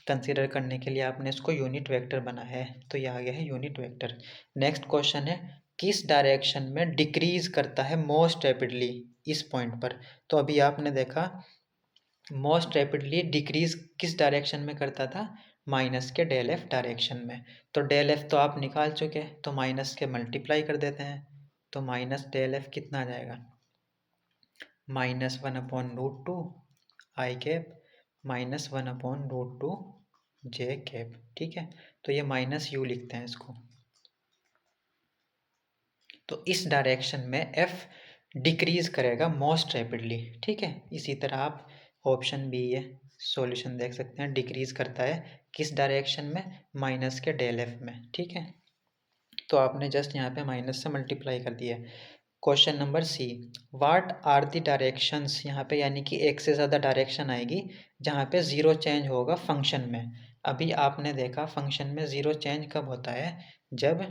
कंसीडर करने के लिए आपने इसको यूनिट वेक्टर बनाया है, तो ये आ गया है यूनिट वेक्टर। नेक्स्ट क्वेश्चन है, किस डायरेक्शन में डिक्रीज करता है मोस्ट रैपिडली, इस पॉइंट पर। तो अभी आपने देखा मोस्ट रैपिडली डिक्रीज किस डायरेक्शन में करता था, माइनस के डेल एफ डायरेक्शन में। तो डेल एफ तो आप निकाल चुके, तो माइनस के मल्टीप्लाई कर देते हैं। तो माइनस डेल एफ कितना आ जाएगा, -1/√2 आई कैप माइनस 1/√2 जे कैप। ठीक है, तो ये माइनस यू लिखते हैं इसको। तो इस डायरेक्शन में एफ डिक्रीज करेगा मोस्ट रैपिडली। ठीक है, इसी तरह आप ऑप्शन बी ये सॉल्यूशन देख सकते हैं, डिक्रीज करता है किस डायरेक्शन में, माइनस के डेल एफ में। ठीक है, तो आपने जस्ट यहाँ पे माइनस से मल्टीप्लाई कर दिया। Question number C, what are the directions, यहाँ पे यानी कि एक से ज़्यादा डायरेक्शन आएगी जहाँ पे ज़ीरो चेंज होगा फंक्शन में। अभी आपने देखा फंक्शन में ज़ीरो चेंज कब होता है, जब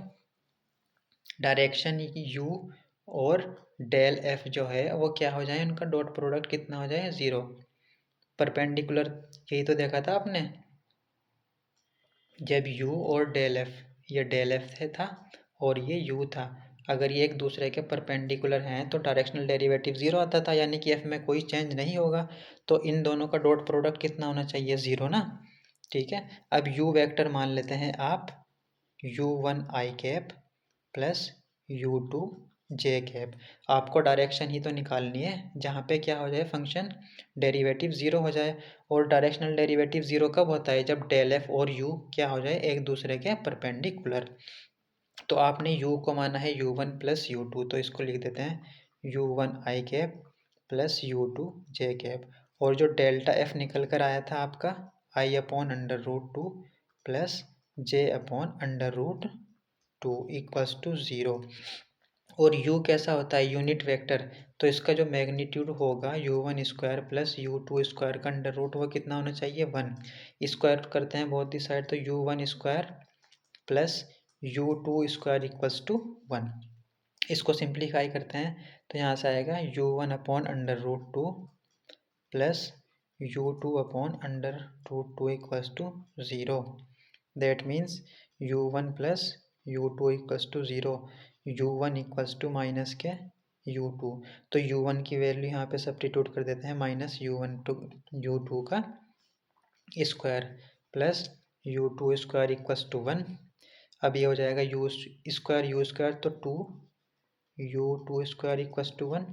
डायरेक्शन यू और डेल एफ जो है वो क्या हो जाए, उनका डॉट प्रोडक्ट कितना हो जाए, 0। परपेंडिकुलर, यही तो देखा था आपने, जब u और डेल एफ, ये डेल एफ से था और ये u था, अगर ये एक दूसरे के परपेंडिकुलर हैं तो डायरेक्शनल डेरिवेटिव 0 आता था, यानी कि f में कोई चेंज नहीं होगा। तो इन दोनों का डॉट प्रोडक्ट कितना होना चाहिए, 0 ना। ठीक है, अब u वेक्टर मान लेते हैं आप, u1 i cap plus u2 j cap. आपको डायरेक्शन ही तो निकालनी है जहाँ पे क्या हो जाए, फंक्शन डेरिवेटिव 0 हो जाए। और डायरेक्शनल डेरिवेटिव 0 कब होता है, जब डेल एफ और u क्या हो जाए, एक दूसरे के परपेंडिकुलर। तो आपने u को माना है u1 प्लस u2, तो इसको लिख देते हैं u1 i cap plus u2 j cap. और जो डेल्टा एफ निकल कर आया था आपका i/√2 plus j/√2। 2 equals to 0। और u कैसा होता है, यूनिट वेक्टर, तो इसका जो मैग्नीट्यूड होगा u1 square plus u2 square का अंडर रूट वो कितना होना चाहिए, 1। स्क्वायर करते हैं बोथ दी साइड, तो u1 square plus u2 square equals to 1। इसको सिंप्लीफाई करते हैं तो यहाँ से आएगा u1 upon under root 2 plus u2 upon under root 2 equals to 0। That means u1 plus u2 equals to 0, u1 equals to minus के u2। तो u1 की वैल्यू यहाँ पे सब्स्टिट्यूट कर देते हैं, माइनस u1 टू u2 का square plus u2 square equals to 1। अब ये हो जाएगा u स्क्वायर तो 2, u2 स्क्वायर इक्वल्स टू 1।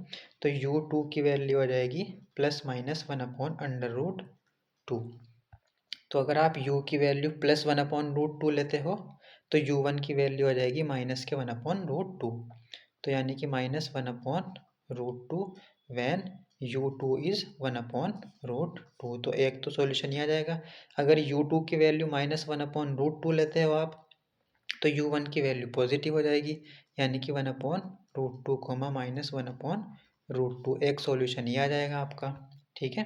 तो u2 की वैल्यू आ जाएगी plus minus 1 upon under root 2। तो अगर आप u की वैल्यू प्लस 1 अपॉन रूट 2 लेते हो तो u1 की वैल्यू आ जाएगी माइनस के 1 अपॉन रूट 2। तो यानी कि minus 1 upon root 2 when u2 is 1 upon root 2। तो एक तो सॉल्यूशन ही आ जाएगा। अगर u2 की वैल्यू माइनस 1 अपॉन रूट 2 लेते हो आप तो u1 की वैल्यू पॉजिटिव हो जाएगी, यानी कि 1 upon root 2 comma minus 1 upon root 2। एक सॉल्यूशन ही आ जाएगा आपका, ठीक है।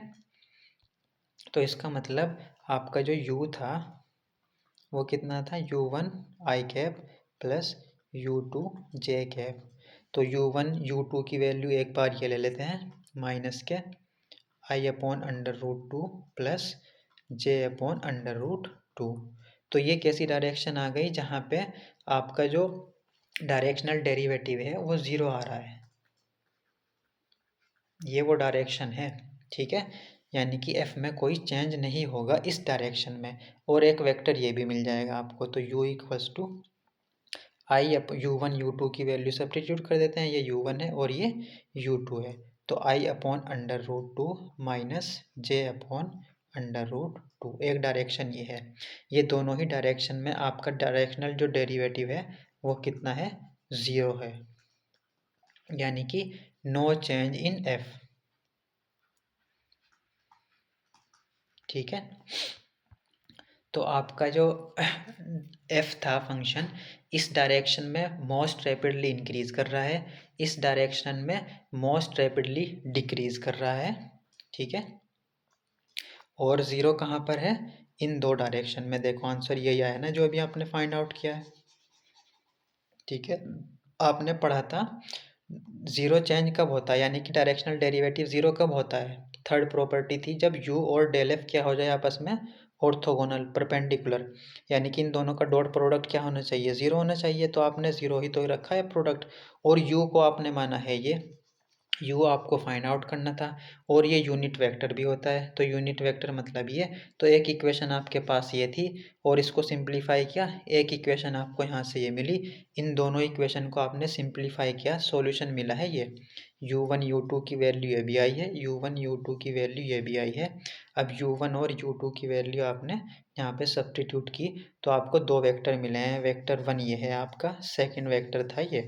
तो इसका मतलब आपका जो u था वो कितना था, u1 i cap plus u2 j cap. तो u1 u2 की वैल्यू एक बार ये ले लेते हैं माइनस के i upon under root 2 plus j upon under root 2। तो ये कैसी डायरेक्शन आ गई, जहाँ पे आपका जो डायरेक्शनल डेरिवेटिव है वो 0 आ रहा है, ये वो डायरेक्शन है, ठीक है। यानी कि f में कोई चेंज नहीं होगा इस डायरेक्शन में। और एक वेक्टर ये भी मिल जाएगा आपको, तो u equals to I u1 u2 की वैल्यू सब्स्टिट्यूट कर देते हैं, ये u1 है और ये u2 है। तो i upon under root 2 minus j upon under root 2। एक डायरेक्शन ये है। ये दोनों ही डायरेक्शन में आपका डायरेक्शनल जो डेरिवेटिव है वो कितना है, 0 है, यानी कि नो चेंज इन f, ठीक है। तो आपका जो f था फंक्शन इस डायरेक्शन में मोस्ट रैपिडली इंक्रीज कर रहा है, इस डायरेक्शन में मोस्ट रैपिडली डिक्रीज कर रहा है, ठीक है। और 0 कहाँ पर है, इन दो डायरेक्शन में। देखो आंसर यही आया ना जो अभी आपने फाइंड आउट किया है, ठीक है। आपने पढ़ा था 0 चेंज कब होता है, यानी कि डायरेक्शनल डेरिवेटिव 0 कब होता है। थर्ड प्रॉपर्टी थी जब u और डेल एफ क्या हो जाए आपस में ऑर्थोगोनल परपेंडिकुलर, यानी कि इन दोनों का डॉट प्रोडक्ट क्या होना चाहिए, 0 होना चाहिए। तो आपने 0 ही तो रखा है प्रोडक्ट, और u को आपने माना है ये u आपको फाइंड आउट करना था। और ये यूनिट वेक्टर भी होता है, तो यूनिट वेक्टर मतलब ये। तो एक इक्वेशन आपके पास ये थी और इसको सिंप्लीफाई किया, एक इक्वेशन आपको यहाँ से ये मिली। इन दोनों इक्वेशन को आपने सिंप्लीफाई किया, सॉल्यूशन मिला है ये। u1 u2 की वैल्यू ये भी आई है, u1 u2 की वैल्यू ये भी आई है। अब u1 और u2 की वैल्यू आपने यहाँ पे सब्स्टिट्यूट की तो आपको दो वेक्टर मिले हैं। वेक्टर 1 ये है आपका, सेकेंड वेक्टर था ये।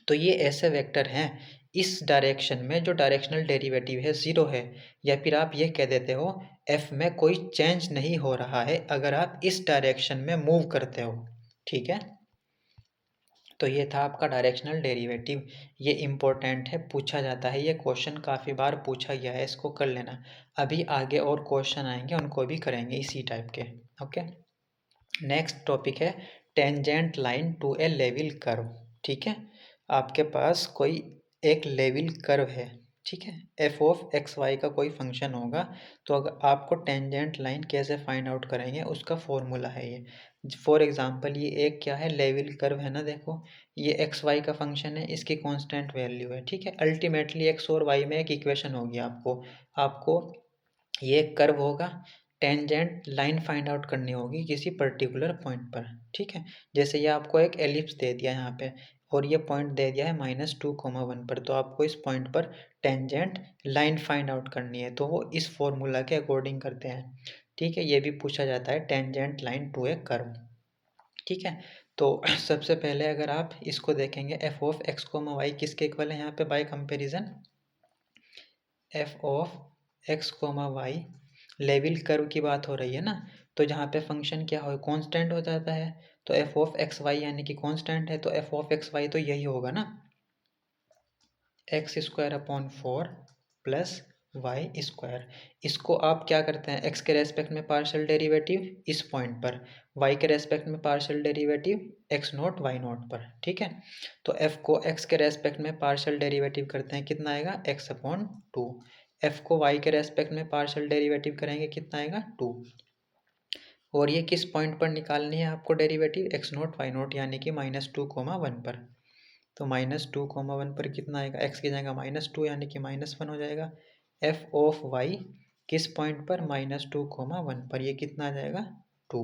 तो ये ऐसे वेक्टर हैं इस डायरेक्शन में जो डायरेक्शनल डेरिवेटिव है 0 है, या फिर आप ये कह देते हो f में कोई चेंज नहीं हो रहा है अगर आप इस डायरेक्शन में मूव करते हो, ठीक है। तो ये था आपका डायरेक्शनल डेरिवेटिव। ये इम्पोर्टेंट है, पूछा जाता है, ये क्वेश्चन काफ़ी बार पूछा गया है, इसको कर लेना। अभी आगे और क्वेश्चन आएंगे उनको भी करेंगे इसी टाइप के, ओके। नेक्स्ट टॉपिक है tangent line to a level curve, ठीक है। आपके पास कोई एक लेवल कर्व है, ठीक है, एफ ऑफ एक्स वाई का कोई फंक्शन होगा। तो अगर आपको टेंजेंट लाइन कैसे फाइंड आउट करेंगे उसका फॉर्मूला है ये। फॉर एग्जांपल ये एक क्या है, लेवल कर्व है ना, देखो ये एक्स वाई का फंक्शन है, इसकी कांस्टेंट वैल्यू है, ठीक है। अल्टीमेटली एक्स और वाई में एक इक्वेशन होगी आपको ये कर्व होगा, टेंजेंट लाइन फाइंड आउट करनी होगी किसी पर्टिकुलर पॉइंट पर, ठीक है। जैसे ये आपको एक एलिप्स दे दिया यहाँ पे और ये पॉइंट दे दिया है -2,1 पर, तो आपको इस पॉइंट पर टेंजेंट लाइन फाइंड आउट करनी है, तो वो इस फॉर्मूला के अकॉर्डिंग करते हैं, ठीक है। ये भी पूछा जाता है tangent line to a curve, ठीक है। तो सबसे पहले अगर आप इसको देखेंगे f of x comma y किसके इक्वल है यहाँ पे by comparison, f of x comma y level curve की बात हो रही है ना, तो जहाँ पे फंक्शन क्या हो कांस्टेंट हो जाता है, तो एफ ऑफ एक्स वाई यानी कि कांस्टेंट है, तो एफ ऑफ एक्स वाई तो यही होगा ना, x square upon 4 plus Y square. इसको आप क्या करते हैं, एक्स के रेस्पेक्ट में पार्शियल डेरिवेटिव इस पॉइंट पर, वाई के रेस्पेक्ट में partial derivative x not y nought पर, ठीक है। तो एफ को एक्स के रेस्पेक्ट में पार्शियल डेरिवेटिव करते हैं, कितना आएगा एक्स अपॉन 2। एफ को वाई के रेस्पेक्ट में पार्शियल डेरिवेटिव करेंगे, कितना आएगा 2। और ये किस पॉइंट पर निकालनी है आपको derivative, x not y nought यानी कि -2, 1 पर। तो -2, 1 पर कितना आएगा, एक्स की जगह -2 यानी कि -1 हो जाएगा। एफ ऑफ वाई किस पॉइंट पर, -2, 1 पर, ये कितना आ जाएगा 2।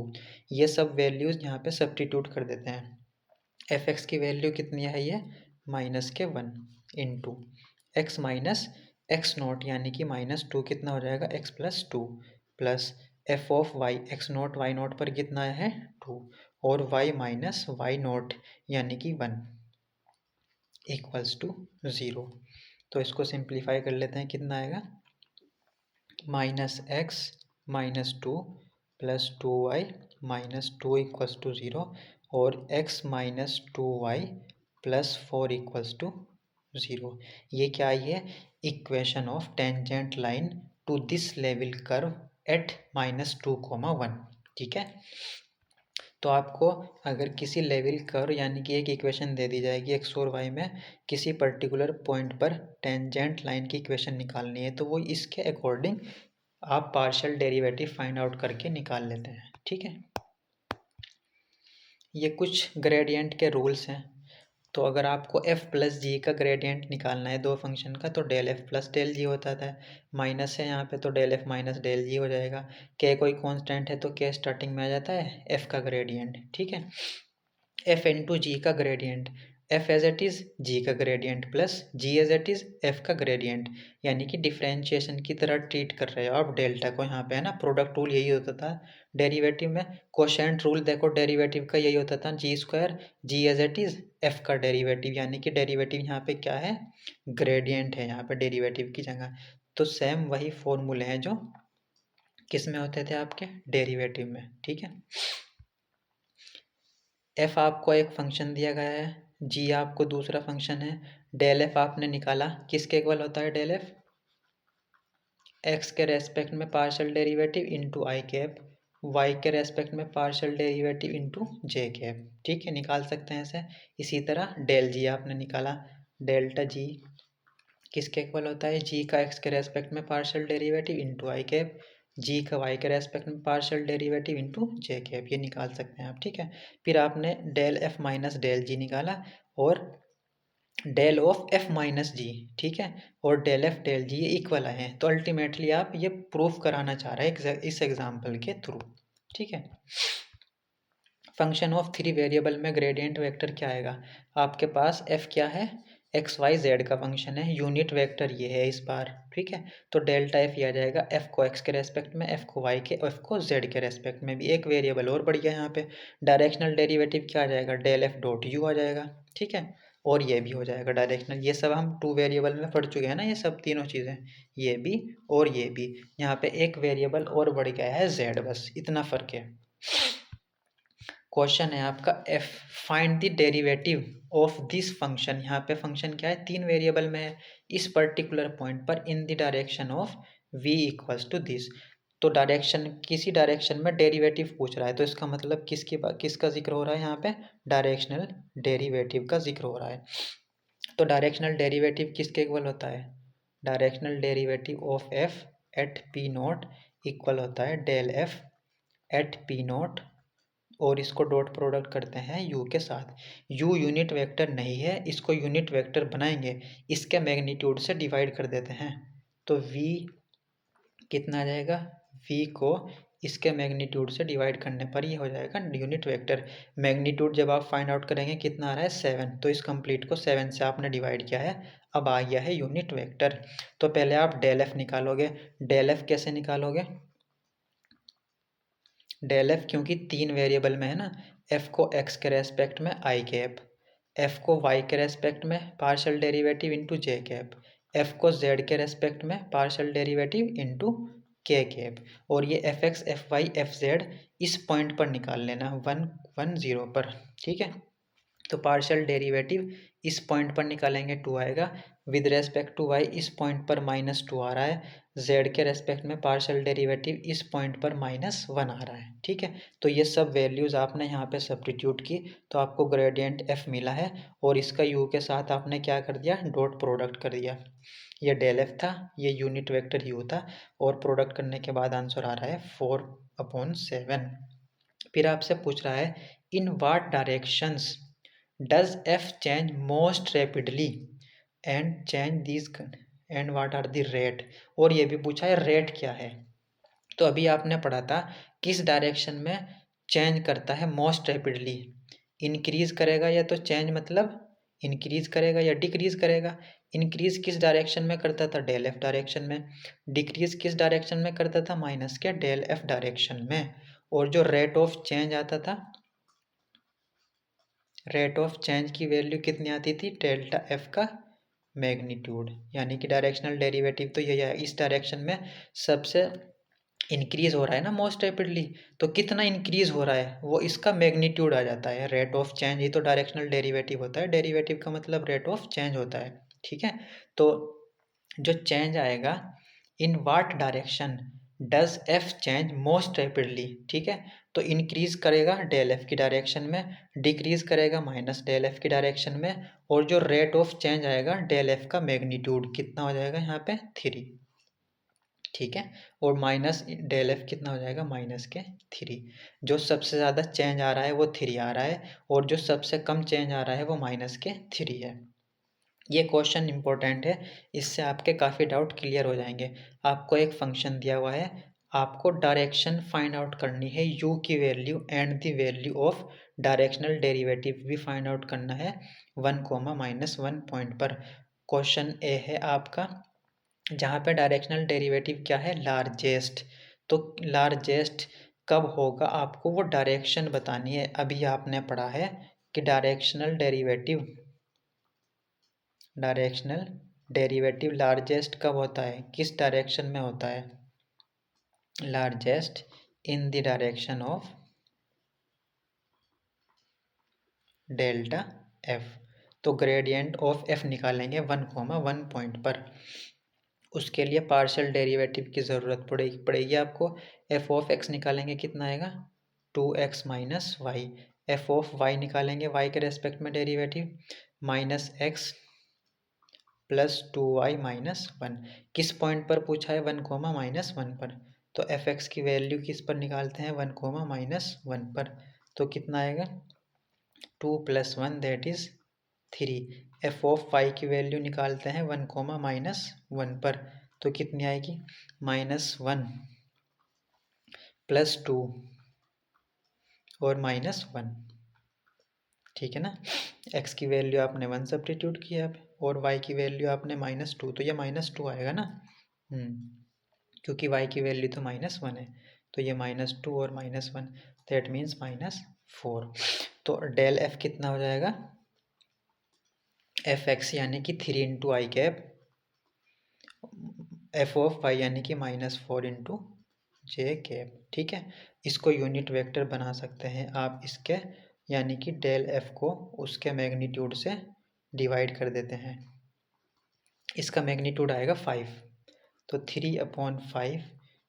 ये सब वैल्यूज़ यहाँ पे सब्स्टिट्यूट कर देते हैं। एफ एक्स की वैल्यू कितनी है, ये -1 into x minus x nought यानी कि -2, कितना हो जाएगा x plus 2 plus f of y x not y nought पर कितना है 2 और वाई माइनस वाई नॉट यानी कि 1 इक्वल्स टू 0। तो इसको सिंप्लीफाई कर लेते हैं, कितना आएगा -x -2 plus 2y -2 equals to 0 और x -2y plus 4 equals to 0। ये क्या आई है, equation of tangent line to this level curve at -2, 1, ठीक है। तो आपको अगर किसी लेवल कर्व यानी कि एक इक्वेशन दे दी जाएगी एक्स और वाई में, किसी पर्टिकुलर पॉइंट पर टेंजेंट लाइन की इक्वेशन निकालनी है, तो वो इसके अकॉर्डिंग आप पार्शियल डेरिवेटिव फाइंड आउट करके निकाल लेते हैं, ठीक है। ये कुछ ग्रेडियंट के रूल्स हैं। तो अगर आपको f प्लस जी का ग्रेडियंट निकालना है दो फंक्शन का, तो डेल एफ प्लस डेल जी होता था, माइनस है यहाँ पे तो डेल एफ माइनस डेल जी हो जाएगा। के कोई कांस्टेंट है तो के स्टार्टिंग में आ जाता है f का ग्रेडियंट, ठीक है। f इंटू जी का gradient, f as it is g का gradient plus g as it is f का ग्रेडियंट, यानी कि डिफ्रेंशिएशन की तरह ट्रीट कर रहे हो आप डेल्टा को। यहाँ पे है ना प्रोडक्ट रूल यही होता था डेरिवेटिव में, कोशेंट रूल देखो डेरिवेटिव का यही होता था, g square g as it is f का डेरिवेटिव, यानी कि डेरिवेटिव यहाँ पे क्या है ग्रेडियंट है यहाँ पे डेरिवेटिव की जगह। तो सेम वही फॉर्मूले हैं जो किस में होते थे आपके डेरिवेटिव में, ठीक है। एफ आपको एक फंक्शन दिया गया है, जी आपको दूसरा फंक्शन है, डेल एफ आपने निकाला, किसके इक्वल होता है डेल एफ, एक्स के रेस्पेक्ट में पार्शियल डेरिवेटिव इंटू आई कैप, वाई के रेस्पेक्ट में पार्शियल डेरिवेटिव इंटू जे कैप, ठीक है, निकाल सकते हैं ऐसे। इसी तरह डेल जी आपने निकाला, डेल्टा जी किसके इक्वल होता है, जी का एक्स के रेस्पेक्ट में पार्शियल डेरिवेटिव इंटू आई कैप, जी का वाई के रेस्पेक्ट में पार्शियल डेरिवेटिव इंटू जे कैप, ये निकाल सकते हैं आप, ठीक है। फिर आपने डेल एफ माइनस डेल जी निकाला और डेल ऑफ एफ माइनस जी, ठीक है, और डेल एफ डेल जी ये इक्वल आए हैं। तो अल्टीमेटली आप ये प्रूफ कराना चाह रहे हैं इस एग्जाम्पल के थ्रू, ठीक है। फंक्शन ऑफ 3 वेरिएबल में ग्रेडियंट वेक्टर क्या आएगा, आपके पास f क्या है एक्स वाई जेड का फंक्शन है, यूनिट वेक्टर ये है इस बार, ठीक है। तो डेल्टा एफ आ जाएगा, f को x के रेस्पेक्ट में, f को y के, f को z के रेस्पेक्ट में भी, एक वेरिएबल और बढ़ गया यहाँ पे। डायरेक्शनल डेरिवेटिव क्या आ जाएगा, डेल एफ डॉट यू आ जाएगा, ठीक है। और ये भी हो जाएगा डायरेक्शनल, ये सब हम 2 वेरिएबल में पढ़ चुके हैं ना, ये सब तीनों चीज़ें, ये भी और ये भी। यहाँ पे एक वेरिएबल और बढ़ गया है z, बस इतना फ़र्क है। क्वेश्चन है आपका F find the derivative of this function, यहाँ पे फंक्शन क्या है 3 वेरिएबल में है, इस पर्टिकुलर पॉइंट पर in the direction of v equals to this. तो डायरेक्शन, किसी डायरेक्शन में डेरिवेटिव पूछ रहा है, तो इसका मतलब किसका जिक्र हो रहा है यहाँ पे, डायरेक्शनल डेरिवेटिव का जिक्र हो रहा है। तो डायरेक्शनल डेरिवेटिव किसके इक्वल होता है, directional derivative of F at p nought equal होता है del F at p nought, और इसको डॉट प्रोडक्ट करते हैं u के साथ। u यूनिट वेक्टर नहीं है, इसको यूनिट वेक्टर बनाएंगे, इसके मैग्नीट्यूड से डिवाइड कर देते हैं, तो v कितना आ जाएगा, v को इसके मैग्नीट्यूड से डिवाइड करने पर ये हो जाएगा यूनिट वेक्टर। मैग्नीट्यूड जब आप फाइंड आउट करेंगे कितना आ रहा है 7, तो इस कंप्लीट को 7 से आपने डिवाइड किया है, अब आ गया है यूनिट वेक्टर। तो पहले आप डेल एफ निकालोगे, डेल एफ कैसे निकालोगे, डेल एफ क्योंकि 3 वेरिएबल में है ना, एफ को एक्स के रेस्पेक्ट में आई कैप, एफ को वाई के रेस्पेक्ट में पार्शियल डेरिवेटिव इंटू जे कैप, एफ को जेड के रेस्पेक्ट में partial derivative into k cap, और ये f x f y f z इस पॉइंट पर निकाल लेना 1 1 0 पर, ठीक है। तो पार्शियल डेरिवेटिव इस पॉइंट पर निकालेंगे 2 आएगा, विद रेस्पेक्ट टू वाई इस पॉइंट पर -2 आ रहा है, जेड के रेस्पेक्ट में पार्शियल डेरिवेटिव इस पॉइंट पर -1 आ रहा है, ठीक है। तो ये सब वैल्यूज़ आपने यहाँ पे सब्स्टिट्यूट की तो आपको ग्रेडियंट एफ मिला है, और इसका यू के साथ आपने क्या कर दिया, डॉट प्रोडक्ट कर दिया। ये डेल एफ था, ये यूनिट वेक्टर यू था, और प्रोडक्ट करने के बाद आंसर आ रहा है 4/7। फिर आपसे पूछ रहा है in what directions does f change most rapidly and change this and what are the rate, और ये भी पूछा है रेट क्या है। तो अभी आपने पढ़ा था किस डायरेक्शन में चेंज करता है मोस्ट रैपिडली, इंक्रीज करेगा या तो चेंज मतलब इंक्रीज करेगा या डिक्रीज करेगा। इंक्रीज किस डायरेक्शन में करता था, डेल एफ डायरेक्शन में। डिक्रीज किस डायरेक्शन में करता था, माइनस के डेल एफ डायरेक्शन में। और जो रेट ऑफ चेंज आता था, रेट ऑफ चेंज की वैल्यू कितनी आती थी, डेल्टा एफ का मैग्नीट्यूड, यानी कि डायरेक्शनल डेरिवेटिव तो यही है, इस डायरेक्शन में सबसे इंक्रीज हो रहा है ना मोस्ट रैपिडली, तो कितना इंक्रीज हो रहा है वो इसका मैग्नीट्यूड आ जाता है। रेट ऑफ चेंज ही तो डायरेक्शनल डेरिवेटिव होता है, डेरिवेटिव का मतलब रेट ऑफ चेंज होता है, ठीक है। तो जो चेंज आएगा in what direction does f change most rapidly, ठीक है। तो इंक्रीज करेगा डेल एफ की डायरेक्शन में, डिक्रीज करेगा माइनस डेल एफ की डायरेक्शन में, और जो रेट ऑफ चेंज आएगा डेल एफ का मैग्नीट्यूड कितना हो जाएगा यहाँ पे 3, ठीक है। और माइनस डेल एफ कितना हो जाएगा, -3। जो सबसे ज़्यादा चेंज आ रहा है वो 3 आ रहा है, और जो सबसे कम चेंज आ रहा है वो -3 है। ये क्वेश्चन इंपॉर्टेंट है, इससे आपके काफ़ी डाउट क्लियर हो जाएंगे। आपको एक फंक्शन दिया हुआ है, आपको डायरेक्शन फाइंड आउट करनी है, यू की value and the value of directional derivative भी फाइंड आउट करना है 1, -1 पॉइंट पर। क्वेश्चन ए है आपका, जहाँ पे डायरेक्शनल डेरिवेटिव क्या है, लार्जेस्ट। तो लार्जेस्ट कब होगा आपको वो डायरेक्शन बतानी है। अभी आपने पढ़ा है कि डायरेक्शनल डेरिवेटिव लार्जेस्ट कब होता है, किस डायरेक्शन में होता है, largest in the direction of delta F. तो ग्रेडियंट ऑफ एफ निकालेंगे 1, 1 पॉइंट पर। उसके लिए पार्शियल डेरिवेटिव की ज़रूरत पड़ेगी आपको। एफ ऑफ एक्स निकालेंगे कितना आएगा, 2x - y. F of y निकालेंगे, वाई के रेस्पेक्ट में डेरिवेटिव, -x + 2y - 1। किस पॉइंट पर पूछा है, 1, -1 पर। तो एफ एक्स की वैल्यू किस पर निकालते हैं, 1, -1 पर। तो कितना आएगा, 2 + 1 that is 3। F of y की वैल्यू निकालते हैं 1, -1 पर। तो कितनी आएगी, -1 + 2 और -1, ठीक है ना। x की वैल्यू आपने 1 सब्स्टिट्यूट किया और y की वैल्यू आपने -2, तो ये -2 आएगा ना। क्योंकि y की वैल्यू तो -1 है, तो ये -2 और -1 दैट मीन्स -4। तो डेल f कितना हो जाएगा, एफ एक्स यानी कि 3 × आई कैप, एफ ऑफ वाई यानी कि -4 × जे कैप, ठीक है। इसको यूनिट वेक्टर बना सकते हैं आप इसके, यानी कि डेल एफ को उसके मैग्नीट्यूड से डिवाइड कर देते हैं। इसका मैग्नीट्यूड आएगा 5, तो 3/5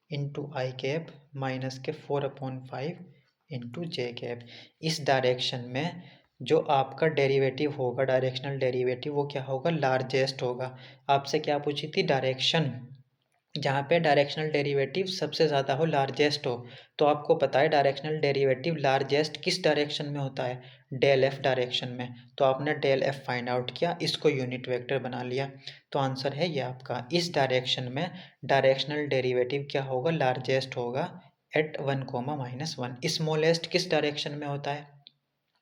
× आई कैप -4/5 × जे कैप। इस डायरेक्शन में जो आपका डेरिवेटिव होगा, डायरेक्शनल डेरिवेटिव, वो क्या होगा, लार्जेस्ट होगा। आपसे क्या पूछी थी, डायरेक्शन जहाँ पे डायरेक्शनल डेरिवेटिव सबसे ज़्यादा हो, लार्जेस्ट हो। तो आपको पता है डायरेक्शनल डेरिवेटिव लार्जेस्ट किस डायरेक्शन में होता है, डेल एफ डायरेक्शन में। तो आपने डेल एफ फाइंड आउट किया, इसको यूनिट वेक्टर बना लिया, तो आंसर है ये आपका। इस डायरेक्शन में डायरेक्शनल डेरिवेटिव क्या होगा, लार्जेस्ट होगा एट 1, -1। स्मॉलेस्ट किस डायरेक्शन में होता है,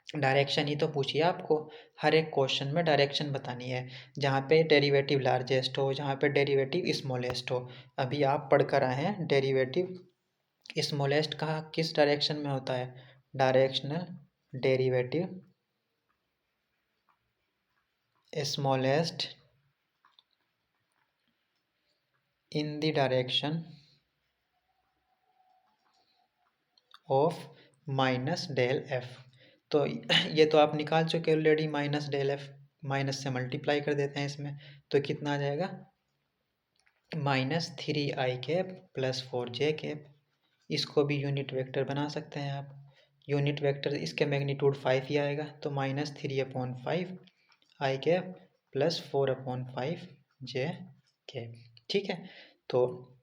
डायरेक्शन ही तो पूछिए आपको, हर एक क्वेश्चन में डायरेक्शन बतानी है, जहाँ पे डेरिवेटिव लार्जेस्ट हो, जहाँ पे डेरिवेटिव स्मॉलेस्ट हो। अभी आप पढ़ कर आए हैं डेरिवेटिव स्मॉलेस्ट कहाँ किस डायरेक्शन में होता है, directional derivative smallest in the direction of minus del f. तो ये तो आप निकाल चुके already, minus del f, minus से मल्टीप्लाई कर देते हैं इसमें, तो कितना आ जाएगा -3i cap plus 4j cap. इसको भी यूनिट वेक्टर बना सकते हैं आप। यूनिट वेक्टर इसके मैग्नीट्यूड 5 ही आएगा, तो -3/5 i cap plus 4/5 j cap. ठीक है, तो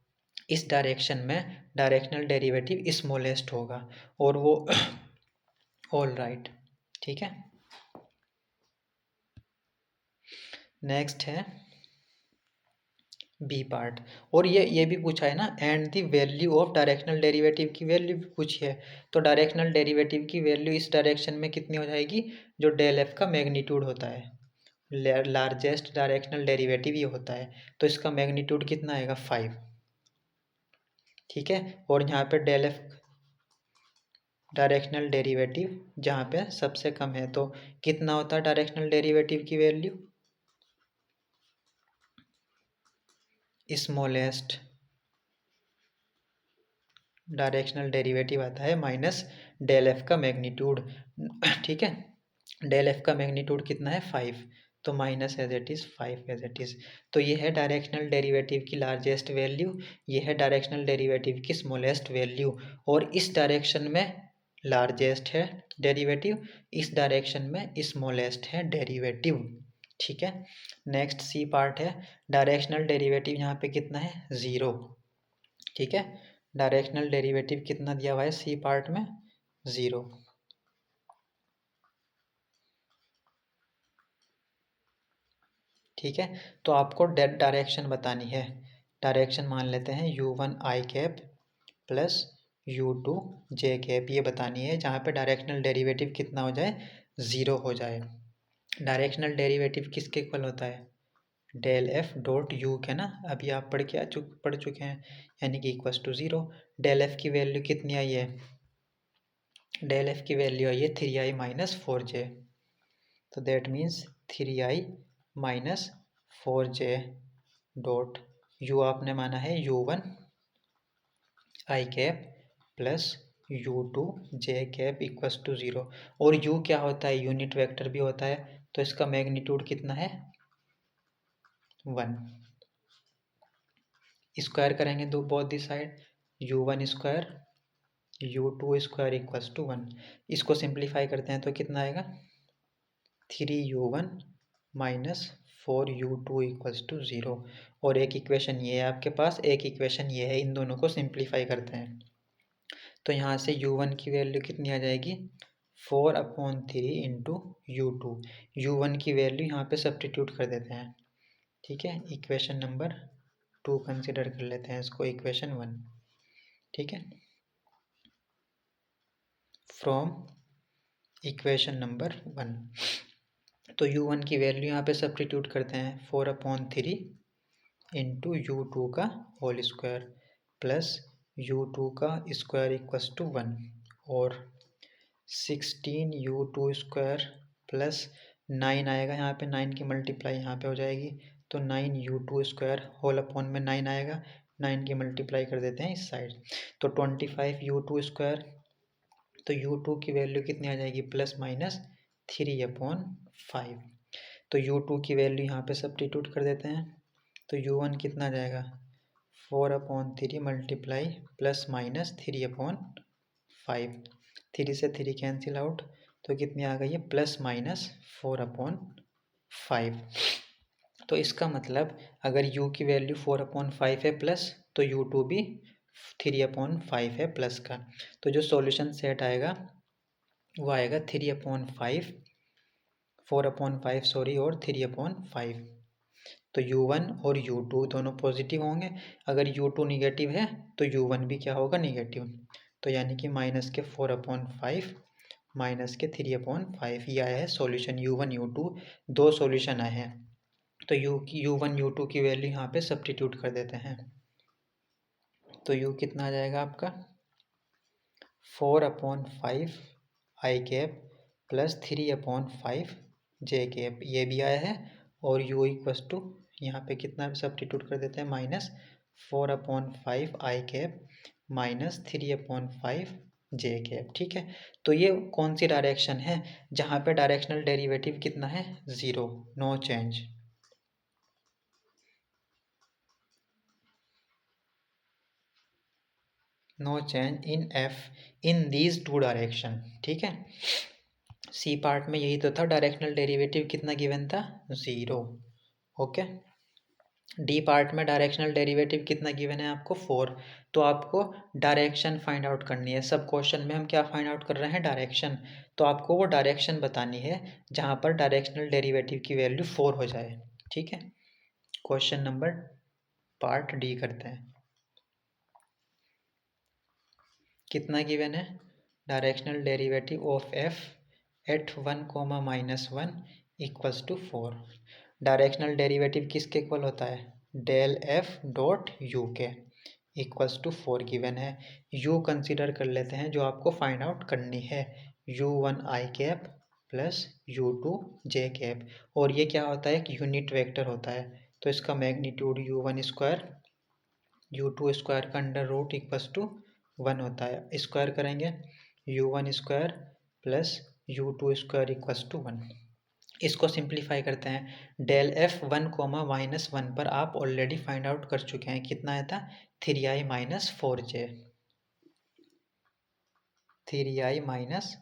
इस डायरेक्शन में डायरेक्शनल डेरिवेटिव स्मॉलेस्ट होगा और वो ऑल राइट। ठीक है, नेक्स्ट है बी पार्ट। और ये भी पूछा है ना, and the value of directional derivative की वैल्यू भी पूछी है। तो डायरेक्शनल डेरिवेटिव की वैल्यू इस डायरेक्शन में कितनी हो जाएगी, जो डेल एफ का मैग्नीट्यूड होता है, लार्जेस्ट डायरेक्शनल डेरिवेटिव ये होता है, तो इसका मैग्नीट्यूड कितना आएगा 5। ठीक है, और यहाँ पे डेल एफ डायरेक्शनल डेरिवेटिव जहाँ पे सबसे कम है, तो कितना होता है डायरेक्शनल डेरिवेटिव की वैल्यू, स्मॉलेस्ट डायरेक्शनल डेरिवेटिव आता है माइनस डेल एफ का मैग्नीट्यूड। ठीक है, डेल एफ का मैग्नीट्यूड कितना है 5, तो minus as it is 5 as it is. तो ये है डायरेक्शनल डेरिवेटिव की लार्जेस्ट वैल्यू, ये है डायरेक्शनल डेरिवेटिव की स्मॉलेस्ट वैल्यू, और इस डायरेक्शन में लार्जेस्ट है डेरिवेटिव, इस डायरेक्शन में स्मॉलेस्ट है डेरिवेटिव। ठीक है, नेक्स्ट सी पार्ट है, डायरेक्शनल डेरिवेटिव यहाँ पे कितना है 0। ठीक है, डायरेक्शनल डेरिवेटिव कितना दिया हुआ है सी पार्ट में 0। ठीक है, तो आपको डायरेक्शन बतानी है। डायरेक्शन मान लेते हैं u1i cap plus u2j cap, ये बतानी है जहाँ पे डायरेक्शनल डेरिवेटिव कितना हो जाए 0 हो जाए। डायरेक्शनल डेरिवेटिव किसके इक्वल होता है, डेल एफ डॉट यू के ना, अभी आप पढ़ चुके हैं, यानी कि इक्वस टू 0। डेल एफ की वैल्यू कितनी आई है, डेल एफ की वैल्यू आई है 3i माइनस 4j, तो that means 3i minus 4j dot u आपने माना है u1i cap plus u2j cap equals to 0। और u क्या होता है, यूनिट वेक्टर भी होता है, तो इसका मैग्नीट्यूड कितना है 1। स्क्वायर करेंगे दो both the side, u1 square u2 square equals to 1। इसको सिंप्लीफाई करते हैं तो कितना आएगा 3u1 minus 4u2 equals to 0। और एक इक्वेशन ये है आपके पास, एक इक्वेशन ये है, इन दोनों को सिंप्लीफाई करते हैं तो यहाँ से u1 की वैल्यू कितनी आ जाएगी 4/3 इंटू u2। u1 की वैल्यू यहाँ पे सब्स्टिट्यूट कर देते हैं। ठीक है, इक्वेशन नंबर 2 कंसिडर कर लेते हैं इसको, इक्वेशन 1। ठीक है, फ्रॉम इक्वेशन नंबर 1, तो u1 की वैल्यू यहाँ पे सब्स्टिट्यूट करते हैं 4/3 इंटू u2 का होल स्क्वायर प्लस u2 का स्क्वायर इक्वस टू 1, और 16u2 स्क्वायर प्लस 9 आएगा, यहाँ पे 9 की मल्टीप्लाई यहाँ पे हो जाएगी, तो 9u2 स्क्वायर होल अपॉन में 9 आएगा, 9 की मल्टीप्लाई कर देते हैं इस साइड, तो 25u2 स्क्वायर, तो u2 की वैल्यू कितनी आ जाएगी प्लस माइनस 3/5। तो u2 की वैल्यू यहाँ पे सब्स्टिट्यूट कर देते हैं, तो u1 कितना आ जाएगा 4/3 मल्टीप्लाई प्लस माइनस 3/5, 3 से 3 कैंसिल आउट, तो कितनी आ गई है प्लस माइनस 4/5। तो इसका मतलब अगर u की वैल्यू 4/5 है प्लस, तो u2 भी 3/5 है प्लस का, तो जो सॉल्यूशन सेट आएगा वो आएगा 3/5, 4/5 सॉरी, और 3/5। तो u1 और u2 दोनों पॉजिटिव होंगे, अगर u2 निगेटिव है तो u1 भी क्या होगा निगेटिव, तो यानी कि माइनस के 4/5 माइनस के 3/5, ये आया है सॉल्यूशन u1 u2, दो सॉल्यूशन आए हैं। तो u1 u2 की वैल्यू यहाँ पे सब्स्टिट्यूट कर देते हैं, तो u कितना आ जाएगा आपका 4/5 आई कैप प्लस 3/5 जे कैप, ये भी आया है, और u इक्वस टू यहाँ पे कितना सब्स्टिट्यूट कर देते हैं माइनस 4/5 आई कैप माइनस 3/5 जे कैप। ठीक है, तो ये कौन सी डायरेक्शन है जहाँ पे डायरेक्शनल डेरिवेटिव कितना है, 0, no change. No change in f in these two direction. ठीक है, सी पार्ट में यही तो था, डायरेक्शनल डेरिवेटिव कितना गिवन था, 0। ओके, डी पार्ट में डायरेक्शनल डेरिवेटिव कितना गिवन है आपको, 4। तो आपको डायरेक्शन फाइंड आउट करनी है। सब क्वेश्चन में हम क्या फाइंड आउट कर रहे हैं, डायरेक्शन। तो आपको वो डायरेक्शन बतानी है जहाँ पर डायरेक्शनल डेरिवेटिव की वैल्यू 4 हो जाए। ठीक है, क्वेश्चन नंबर पार्ट डी करते हैं। कितना गिवन है, directional derivative of F at 1, -1 equals to 4। Directional derivative किसके इक्वल होता है, डेल एफ डॉट यू के इक्वल्स टू 4 गिवन है। यू कंसीडर कर लेते हैं जो आपको फाइंड आउट करनी है, u1 i cap plus u2 j cap. और ये क्या होता है, एक यूनिट वेक्टर होता है, तो इसका magnitude u1 square u2 square का अंडर रूट इक्वल्स टू 1 होता है। स्क्वायर करेंगे u1 square plus u2 square equals to 1। इसको सिंप्लीफाई करते हैं, डेल एफ 1, -1 पर आप ऑलरेडी फाइंड आउट कर चुके हैं, कितना आया था, 3i minus 4j, 3i minus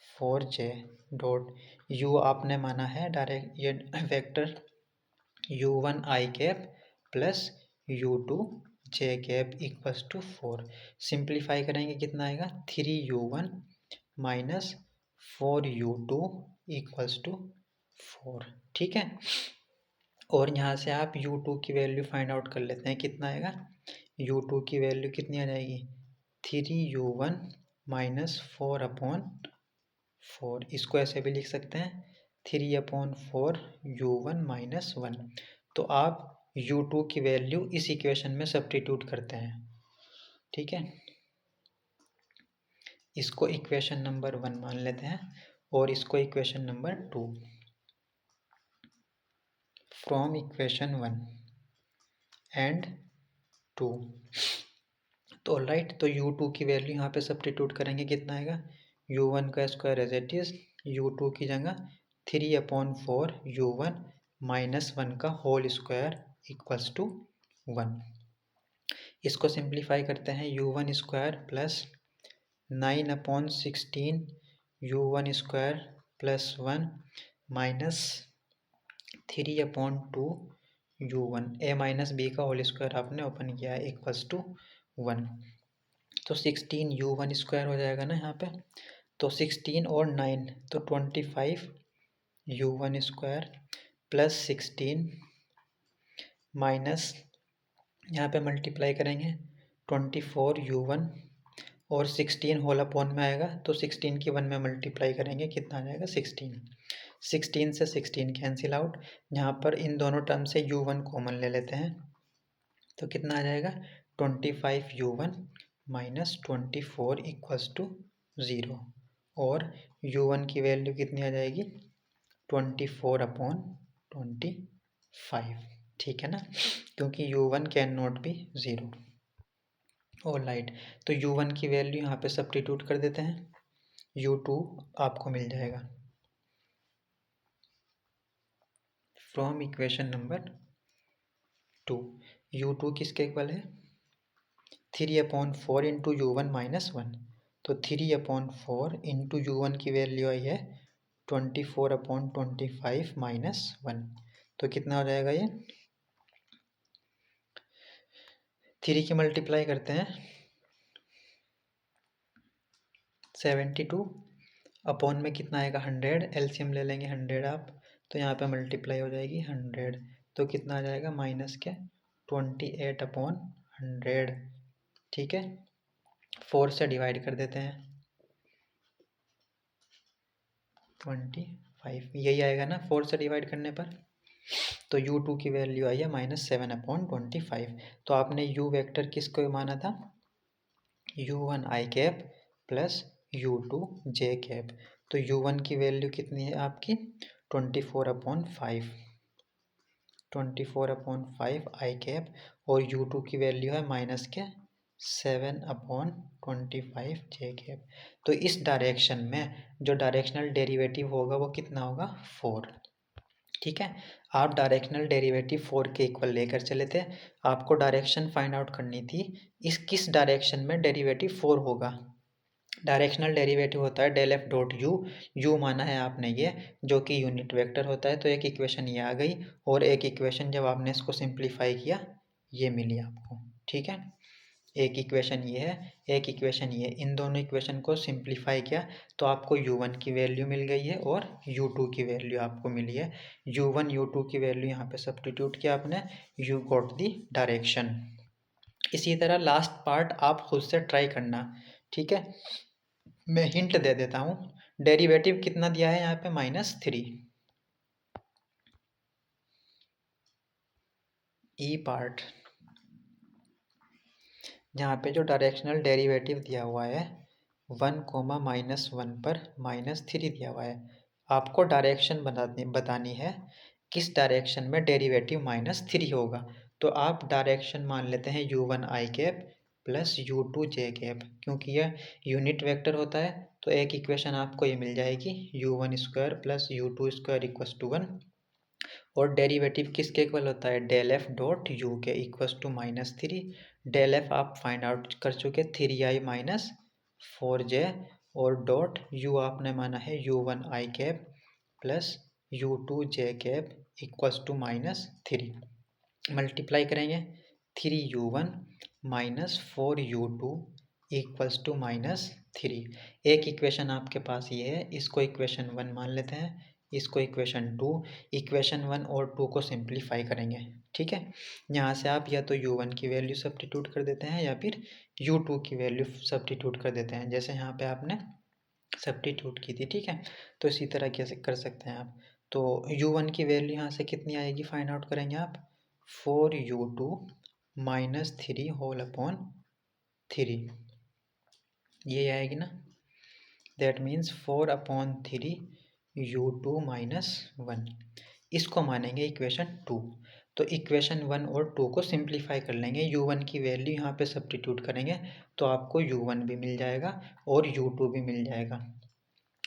4j dot u आपने माना है डायरेक्ट ये vector u1 i cap plus u2 j cap equals to 4। Simplify करेंगे कितना आएगा, 3u1 minus 4u2 equals to 4। ठीक है, और यहाँ से आप u2 की वैल्यू फाइंड आउट कर लेते हैं, कितना आएगा, u2 की वैल्यू कितनी आ जाएगी, 3u1 माइनस 4/4। इसको ऐसे भी लिख सकते हैं, 3/4 u1 माइनस 1। तो आप u2 की वैल्यू इस इक्वेशन में सब्स्टिट्यूट करते हैं। ठीक है, इसको इक्वेशन नंबर 1 मान लेते हैं और इसको equation number 2। From equation 1 and 2, तो ऑलराइट, तो u2 की वैल्यू यहाँ पे सब्स्टिट्यूट करेंगे, कितना आएगा, u1 का square as it is, u2 की जगह 3/4 u1 माइनस 1 का होल स्क्वायर इक्वल्स टू 1। इसको सिंप्लीफाई करते हैं, u1 square plus 9/16 u1 square plus 1 minus 3/2 u1, a minus b का होल स्क्वायर आपने ओपन किया है इक्वल्स टू 1। तो 16 u1 स्क्वायर हो जाएगा ना यहाँ पे, तो 16 और 9 तो 25 u1 स्क्वायर प्लस 16 माइनस यहाँ पे मल्टीप्लाई करेंगे 24 u1 और 16 होल अपॉन में आएगा, तो 16 की 1 में मल्टीप्लाई करेंगे, कितना आ जाएगा, 16। 16 से 16 कैंसिल आउट, यहाँ पर इन दोनों टर्म से u1 कॉमन ले लेते हैं, तो कितना आ जाएगा, 25 u1 माइनस 24 इक्वल्स टू 0। और u1 की वैल्यू कितनी आ जाएगी, 24/25। ठीक है ना, क्योंकि u1 can not be 0। Alright, तो u1 की वैल्यू यहाँ पे सब्स्टिट्यूट कर देते हैं, u2 आपको मिल जाएगा फ्रॉम इक्वेशन नंबर 2। u2 किसके इक्वल है, 3/4 इंटू u1 माइनस 1। तो 3/4 इंटू u1 की वैल्यू आई है 24/25 माइनस 1। तो कितना हो जाएगा, ये 3 की मल्टीप्लाई करते हैं 72 अपॉन में कितना आएगा 100, एलसीएम ले लेंगे 100 आप, तो यहाँ पे मल्टीप्लाई हो जाएगी 100, तो कितना आ जाएगा माइनस क्या 28/100। ठीक है, 4 से डिवाइड कर देते हैं 25, यही आएगा ना 4 से डिवाइड करने पर। तो u2 की वैल्यू आई है -7/25। तो आपने u वेक्टर किसको माना था, u1 i cap plus u2 j cap. तो u1 की वैल्यू कितनी है आपकी 24/5, 24/5 आई कैप, और u2 की वैल्यू है माइनस क्या 7/25 जे कैप। तो इस डायरेक्शन में जो डायरेक्शनल डेरिवेटिव होगा वो कितना होगा 4। ठीक है, आप डायरेक्शनल डेरिवेटिव 4 के इक्वल लेकर चले थे। आपको डायरेक्शन फाइंड आउट करनी थी इस किस डायरेक्शन में डेरिवेटिव 4 होगा। डायरेक्शनल डेरिवेटिव होता है del f dot u. U माना है आपने ये, जो कि यूनिट वेक्टर होता है। तो एक इक्वेशन ये आ गई और एक इक्वेशन जब आपने इसको सिंप्लीफाई किया ये मिली आपको। ठीक है, एक इक्वेशन ये है, एक इक्वेशन ये। इन दोनों इक्वेशन को सिंप्लीफाई किया तो आपको u1 की वैल्यू मिल गई है और u2 की वैल्यू आपको मिली है। u1 u2 की वैल्यू यहाँ पे सब्स्टिट्यूट किया आपने, you got दी डायरेक्शन। इसी तरह लास्ट पार्ट आप खुद से ट्राई करना। ठीक है, मैं हिंट दे देता हूँ। डेरिवेटिव कितना दिया है यहाँ पे -3। ई पार्ट यहाँ पे जो डायरेक्शनल डेरिवेटिव दिया हुआ है 1, -1 पर -3 दिया हुआ है। आपको डायरेक्शन बतानी है किस डायरेक्शन में डेरिवेटिव -3 होगा। तो आप डायरेक्शन मान लेते हैं u1 i cap plus u2 j cap, क्योंकि यह यूनिट वेक्टर होता है। तो एक इक्वेशन आपको ये मिल जाएगी u1 square plus u2 square equals to 1। और डेरिवेटिव किसके इक्वल होता है डेल एफ डॉट यू के इक्वस टू -3। डेल एफ आप फाइंड आउट कर चुके 3i माइनस 4j और डॉट यू आपने माना है u1 i cap plus u2 j cap equals to -3। Multiply करेंगे 3u1 minus 4u2 equals to -3। एक इक्वेशन आपके पास ये है, इसको इक्वेशन 1 मान लेते हैं, इसको इक्वेशन 2। इक्वेशन 1 और 2 को सिंप्लीफाई करेंगे। ठीक है, यहाँ से आप या तो u1 की वैल्यू सब्स्टिट्यूट कर देते हैं या फिर u2 की वैल्यू सब्स्टिट्यूट कर देते हैं, जैसे यहाँ पे आपने सब्स्टिट्यूट की थी। ठीक है, तो इसी तरह कैसे कर सकते हैं आप। तो u1 की वैल्यू यहाँ से कितनी आएगी फाइंड आउट करेंगे आप 4u2 -3 होल अपॉन 3, ये आएगी ना। That means 4/3 u2 -1। इसको मानेंगे इक्वेशन 2। तो इक्वेशन 1 और 2 को सिंप्लीफाई कर लेंगे। u1 की वैल्यू यहाँ पे सब्स्टिट्यूट करेंगे तो आपको u1 भी मिल जाएगा और u2 भी मिल जाएगा।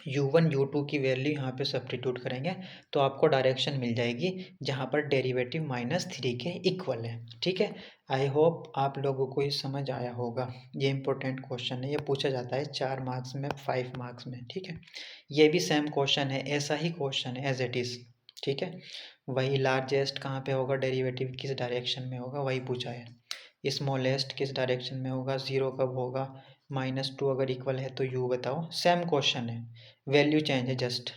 u1 u2 की वैल्यू यहाँ पे सब्स्टिट्यूट करेंगे तो आपको डायरेक्शन मिल जाएगी जहाँ पर डेरिवेटिव -3 के इक्वल है। ठीक है, आई होप आप लोगों को ये समझ आया होगा। ये इंपॉर्टेंट क्वेश्चन है, ये पूछा जाता है 4 मार्क्स में, 5 मार्क्स में। ठीक है, ये भी सेम क्वेश्चन है, ऐसा ही क्वेश्चन है एज इट इज़। ठीक है, वही लार्जेस्ट कहाँ पे होगा, डेरिवेटिव किस डायरेक्शन में होगा, वही पूछा है। स्मॉलेस्ट किस डायरेक्शन में होगा, 0 कब होगा, -2 अगर इक्वल है तो u बताओ। सेम क्वेश्चन है, वैल्यू चेंज है जस्ट।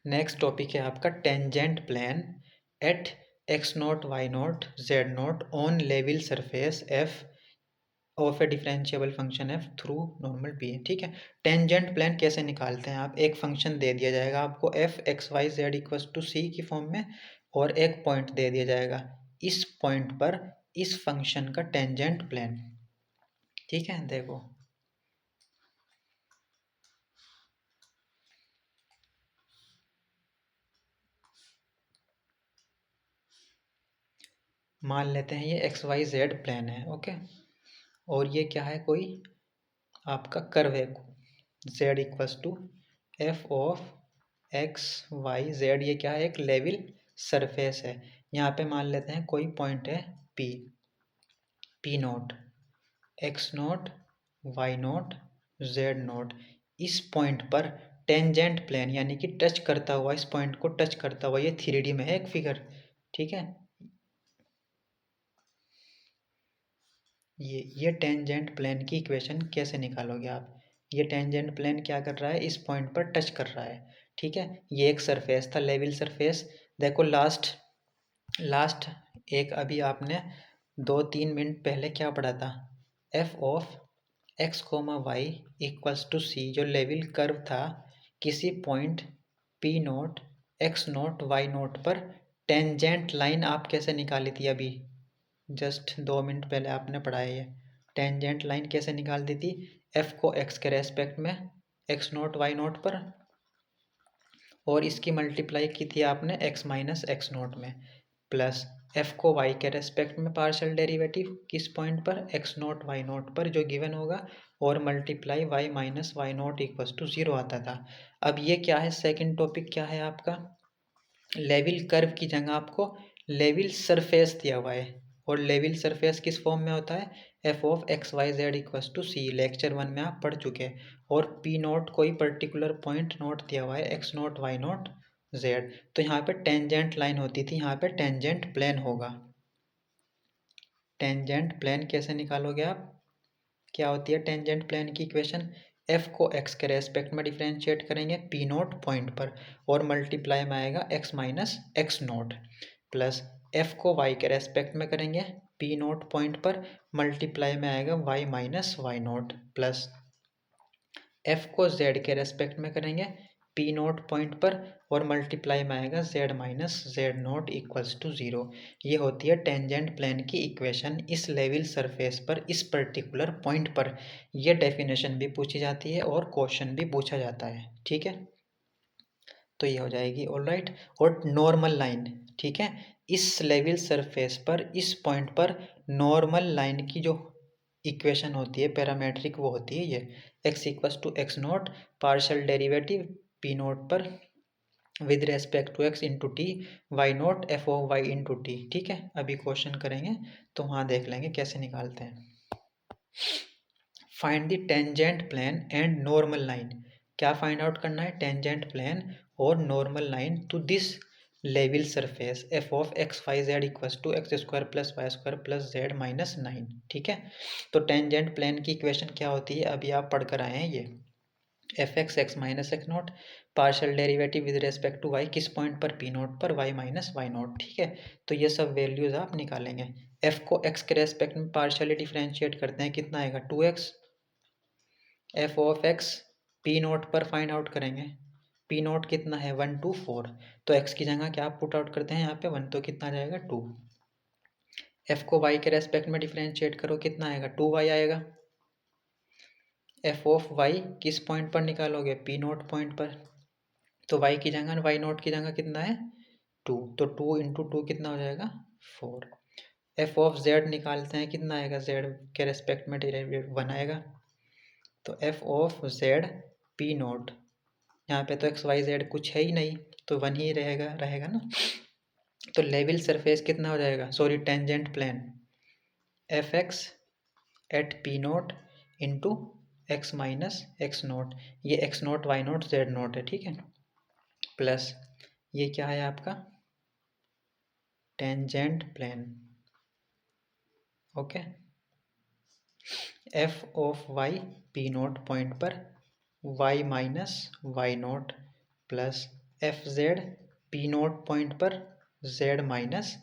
नेक्स्ट टॉपिक है आपका tangent plane at x0 y0 z0 on level surface f of a differentiable function f through normal p। ठीक है, टेंजेंट प्लेन कैसे निकालते हैं आप। एक फंक्शन दे दिया जाएगा आपको f x y z equals to c की फॉर्म में और एक पॉइंट दे दिया जाएगा, इस पॉइंट पर इस फंक्शन का टेंजेंट प्लेन। ठीक है, देखो मान लेते हैं ये एक्स वाई जेड प्लेन है। ओके, और ये क्या है, कोई आपका कर्व है z equals to F of x y z. ये क्या है, एक लेवल सरफेस है। यहाँ पे मान लेते हैं कोई पॉइंट है p, p note, x note, Y note, z nought. इस पॉइंट पर टेंजेंट प्लेन यानी कि टच करता हुआ, इस पॉइंट को टच करता हुआ, ये 3D में है एक फिगर। ठीक है, ये टेंजेंट प्लेन की इक्वेशन कैसे निकालोगे आप। ये टेंजेंट प्लेन क्या कर रहा है, इस पॉइंट पर टच कर रहा है। ठीक है, ये एक सरफेस था, लेवल सरफेस। देखो लास्ट एक अभी आपने 2-3 मिनट पहले क्या पढ़ा था, F of x comma Y equals to c, जो लेवल कर्व था किसी point p note x note Y note पर टेंजेंट लाइन आप कैसे निकाली थी अभी जस्ट 2 मिनट पहले आपने पढ़ाया। ये टेंजेंट लाइन कैसे निकाल दी थी, एफ को एक्स के रेस्पेक्ट में एक्स नोट वाई नोट पर और इसकी मल्टीप्लाई की थी आपने एक्स माइनस एक्स नोट में, प्लस एफ को वाई के रेस्पेक्ट में पार्शियल डेरिवेटिव किस पॉइंट पर, एक्स नॉट वाई नॉट पर जो गिवन होगा, और multiply y minus y nought equals to 0 आता था। अब ये क्या है, सेकंड टॉपिक क्या है आपका, लेवल कर्व की जगह आपको लेवल सरफेस दिया हुआ है, और लेवल सरफेस किस फॉर्म में होता है, F of x y z equals to c, lecture 1 में आप पढ़ चुके हैं। और पी नोट कोई पर्टिकुलर पॉइंट नोट दिया हुआ है, x note Y note z, तो यहाँ पे टेंजेंट लाइन होती थी, यहाँ पे टेंजेंट प्लेन होगा। टेंजेंट प्लेन कैसे निकालोगे आप, क्या होती है टेंजेंट प्लेन की इक्वेशन, एफ को एक्स के रेस्पेक्ट में डिफ्रेंशिएट करेंगे पी नोट पॉइंट पर, और मल्टीप्लाई में आएगा x minus x note, plus f को वाई के रेस्पेक्ट में करेंगे पी नोट पॉइंट पर, मल्टीप्लाई में आएगा y minus y note, plus f को जेड के रेस्पेक्ट में करेंगे पी नोट पॉइंट पर, और मल्टीप्लाई में आएगा z minus z note equals to 0। ये होती है टेंजेंट प्लेन की इक्वेशन इस लेवल सरफेस पर इस पर्टिकुलर पॉइंट पर। यह डेफिनेशन भी पूछी जाती है और क्वेश्चन भी पूछा जाता है, ठीक है। तो ये हो जाएगी ऑलराइट। और नॉर्मल लाइन, ठीक है, इस लेवल सरफेस पर इस पॉइंट पर नॉर्मल लाइन की जो इक्वेशन होती है पैरामेट्रिक, वो होती है ये x equals to x note partial derivative p note पर with respect to x into t y note f o y into t, ठीक है। अभी क्वेश्चन करेंगे तो वहाँ देख लेंगे कैसे निकालते हैं। Find the tangent plane and normal line, क्या फाइंड आउट करना है, टेंजेंट प्लेन और normal line to this level surface f of x y z equals to x square plus Y square plus z minus 9, ठीक है। तो tangent plane की equation क्या होती है, अभी आप पढ़ कर आए हैं ये, f x x minus x note partial derivative with respect to y किस पॉइंट पर, पी नोट पर, वाई माइनस वाई नोट, ठीक है। तो ये सब वैल्यूज आप निकालेंगे। एफ को एक्स के रेस्पेक्ट में पार्शियली डिफ्रेंशिएट करते हैं, कितना आएगा 2x, F of x P note पर फाइंड आउट करेंगे, पी नोट कितना है 1 2 4, तो एक्स की जगह क्या पुट आउट करते हैं यहाँ पे 1, तो कितना आ जाएगा 2। एफ को वाई के रेस्पेक्ट में डिफ्रेंशिएट करो, कितना आएगा 2y आएगा। एफ ऑफ वाई किस पॉइंट पर निकालोगे, पी नोट पॉइंट पर, तो वाई की जगह वाई नोट की जगह कितना है 2, तो 2 इंटू 2 कितना हो जाएगा 4। एफ ऑफ जेड निकालते हैं, कितना आएगा, जेड के रेस्पेक्ट में डेरिवेटिव 1 आएगा, तो F of Z P note, यहाँ पे तो एक्स वाई जेड कुछ है ही नहीं, तो 1 ही रहेगा रहेगा ना। तो लेवल सरफेस कितना हो जाएगा, sorry tangent plane f x at P not into x minus x not, ये x note Y note z not है, ठीक है, प्लस ये क्या है आपका tangent plane, okay, f of y p note point पर y minus y note plus f z P note point पर z minus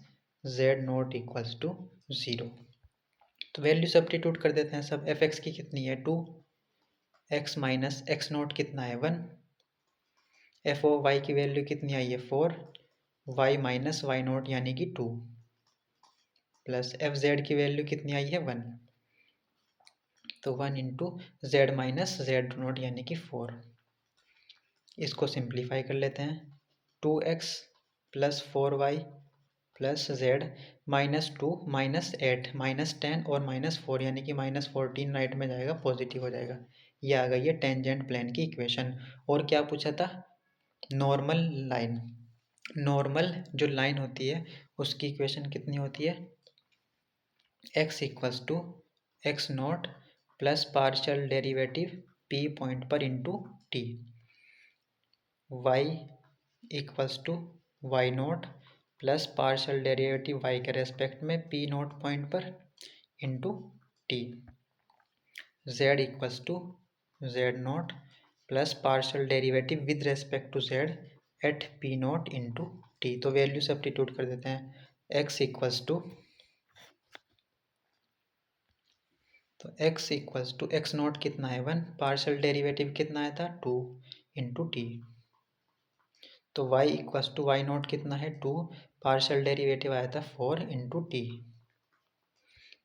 z note equals to 0। तो वैल्यू सब्स्टिट्यूट कर देते हैं सब, एफ एक्स की कितनी है 2, एक्स माइनस एक्स नोट कितना है 1, एफ ओ वाई की वैल्यू कितनी आई है 4, वाई माइनस वाई नोट यानी कि 2, प्लस एफ जेड की वैल्यू कितनी आई है 1, तो 1 into z minus z note यानी कि 4। इसको सिंप्लीफाई कर लेते हैं, 2x plus 4y plus z minus 2 minus 8 minus 10 और माइनस 4 यानी कि माइनस 14 राइट में जाएगा, पॉजिटिव हो जाएगा। ये आ गई है टेंजेंट प्लेन की इक्वेशन। और क्या पूछा था, नॉर्मल लाइन, नॉर्मल जो लाइन होती है उसकी इक्वेशन कितनी होती है, x equals to x not plus partial derivative p point पर into t, y equals to y note plus partial derivative y के रेस्पेक्ट में p नोट पॉइंट पर into t, z equals to z not plus partial derivative with respect to z at p not into t. तो value substitute कर देते हैं, x equals to, तो x equals to x nought कितना है 1, partial derivative कितना आया था 2 इंटू टी, तो y equals to y nought कितना है 2, पार्शियल डेरिवेटिव आया था 4 इंटू टी,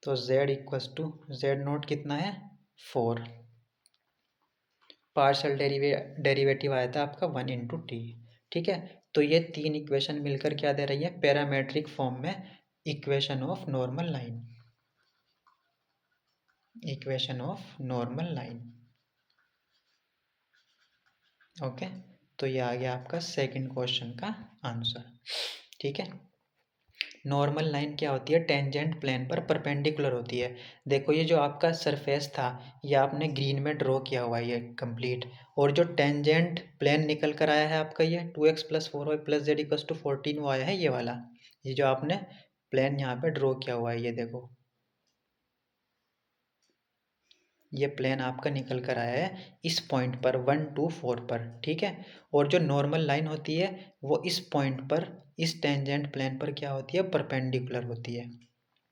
तो z equals to z nought कितना है 4, पार्शियल डेरिवेटिव आया था आपका 1 इंटू टी, ठीक है। तो ये तीन इक्वेशन मिलकर क्या दे रही है, पैरामेट्रिक फॉर्म में equation of normal line, equation of normal line. Okay, तो ये आ गया आपका सेकंड क्वेश्चन का आंसर। ठीक है, नॉर्मल लाइन क्या होती है? टेंजेंट प्लेन पर परपेंडिकुलर होती है। देखो ये जो आपका सरफेस था ये आपने ग्रीन में ड्रॉ किया हुआ है ये कंप्लीट, और जो टेंजेंट प्लेन निकल कर आया है आपका ये 2x + 4y + z = 14 वो आया है ये वाला, ये जो आपने प्लेन यहाँ पे ड्रॉ किया हुआ है ये देखो, ये प्लेन आपका निकल कर आया है इस पॉइंट पर 1 2 4 पर। ठीक है, और जो नॉर्मल लाइन होती है वो इस पॉइंट पर इस टेंजेंट प्लेन पर क्या होती है? परपेंडिकुलर होती है।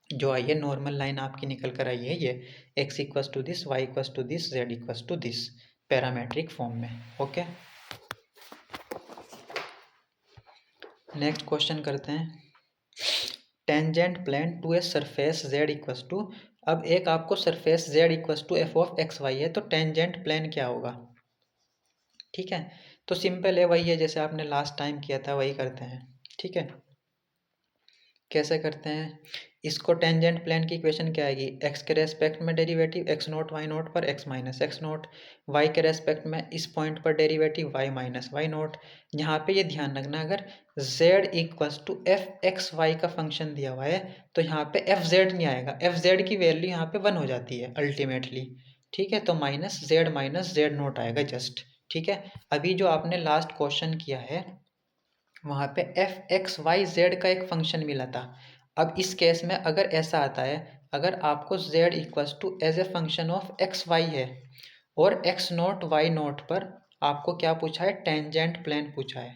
जो आई है नॉर्मल लाइन आपकी निकल कर आई है ये x = this, y = this, z = this, parametric form में। ओके, नेक्स्ट क्वेश्चन करते हैं। Tangent plane to a surface z = अब एक आपको सरफेस z = f(x, y) है, तो टेंजेंट प्लेन क्या होगा? ठीक है, तो सिंपल है, वही है जैसे आपने लास्ट टाइम किया था वही करते हैं। ठीक है, कैसे करते हैं इसको? टेंजेंट प्लेन की इक्वेशन क्या आएगी? x के रेस्पेक्ट में डेरिवेटिव x0 y0 पर x माइनस x0, y के रेस्पेक्ट में इस पॉइंट पर डेरिवेटिव y माइनस y0। यहाँ पे ये ध्यान रखना, अगर z = f(x, y) का फंक्शन दिया हुआ है तो यहाँ पे fz नहीं आएगा, fz की वैल्यू यहाँ पे 1 हो जाती है अल्टीमेटली। ठीक है, तो -z आएगा जस्ट। ठीक है, अभी जो आपने लास्ट क्वेश्चन किया है वहाँ पे f(x, y, z) का एक फंक्शन मिला था। अब इस केस में अगर ऐसा आता है, अगर आपको z as a function of x, y है और x0 y0 पर आपको क्या पूछा है? टेंजेंट प्लेन पूछा है,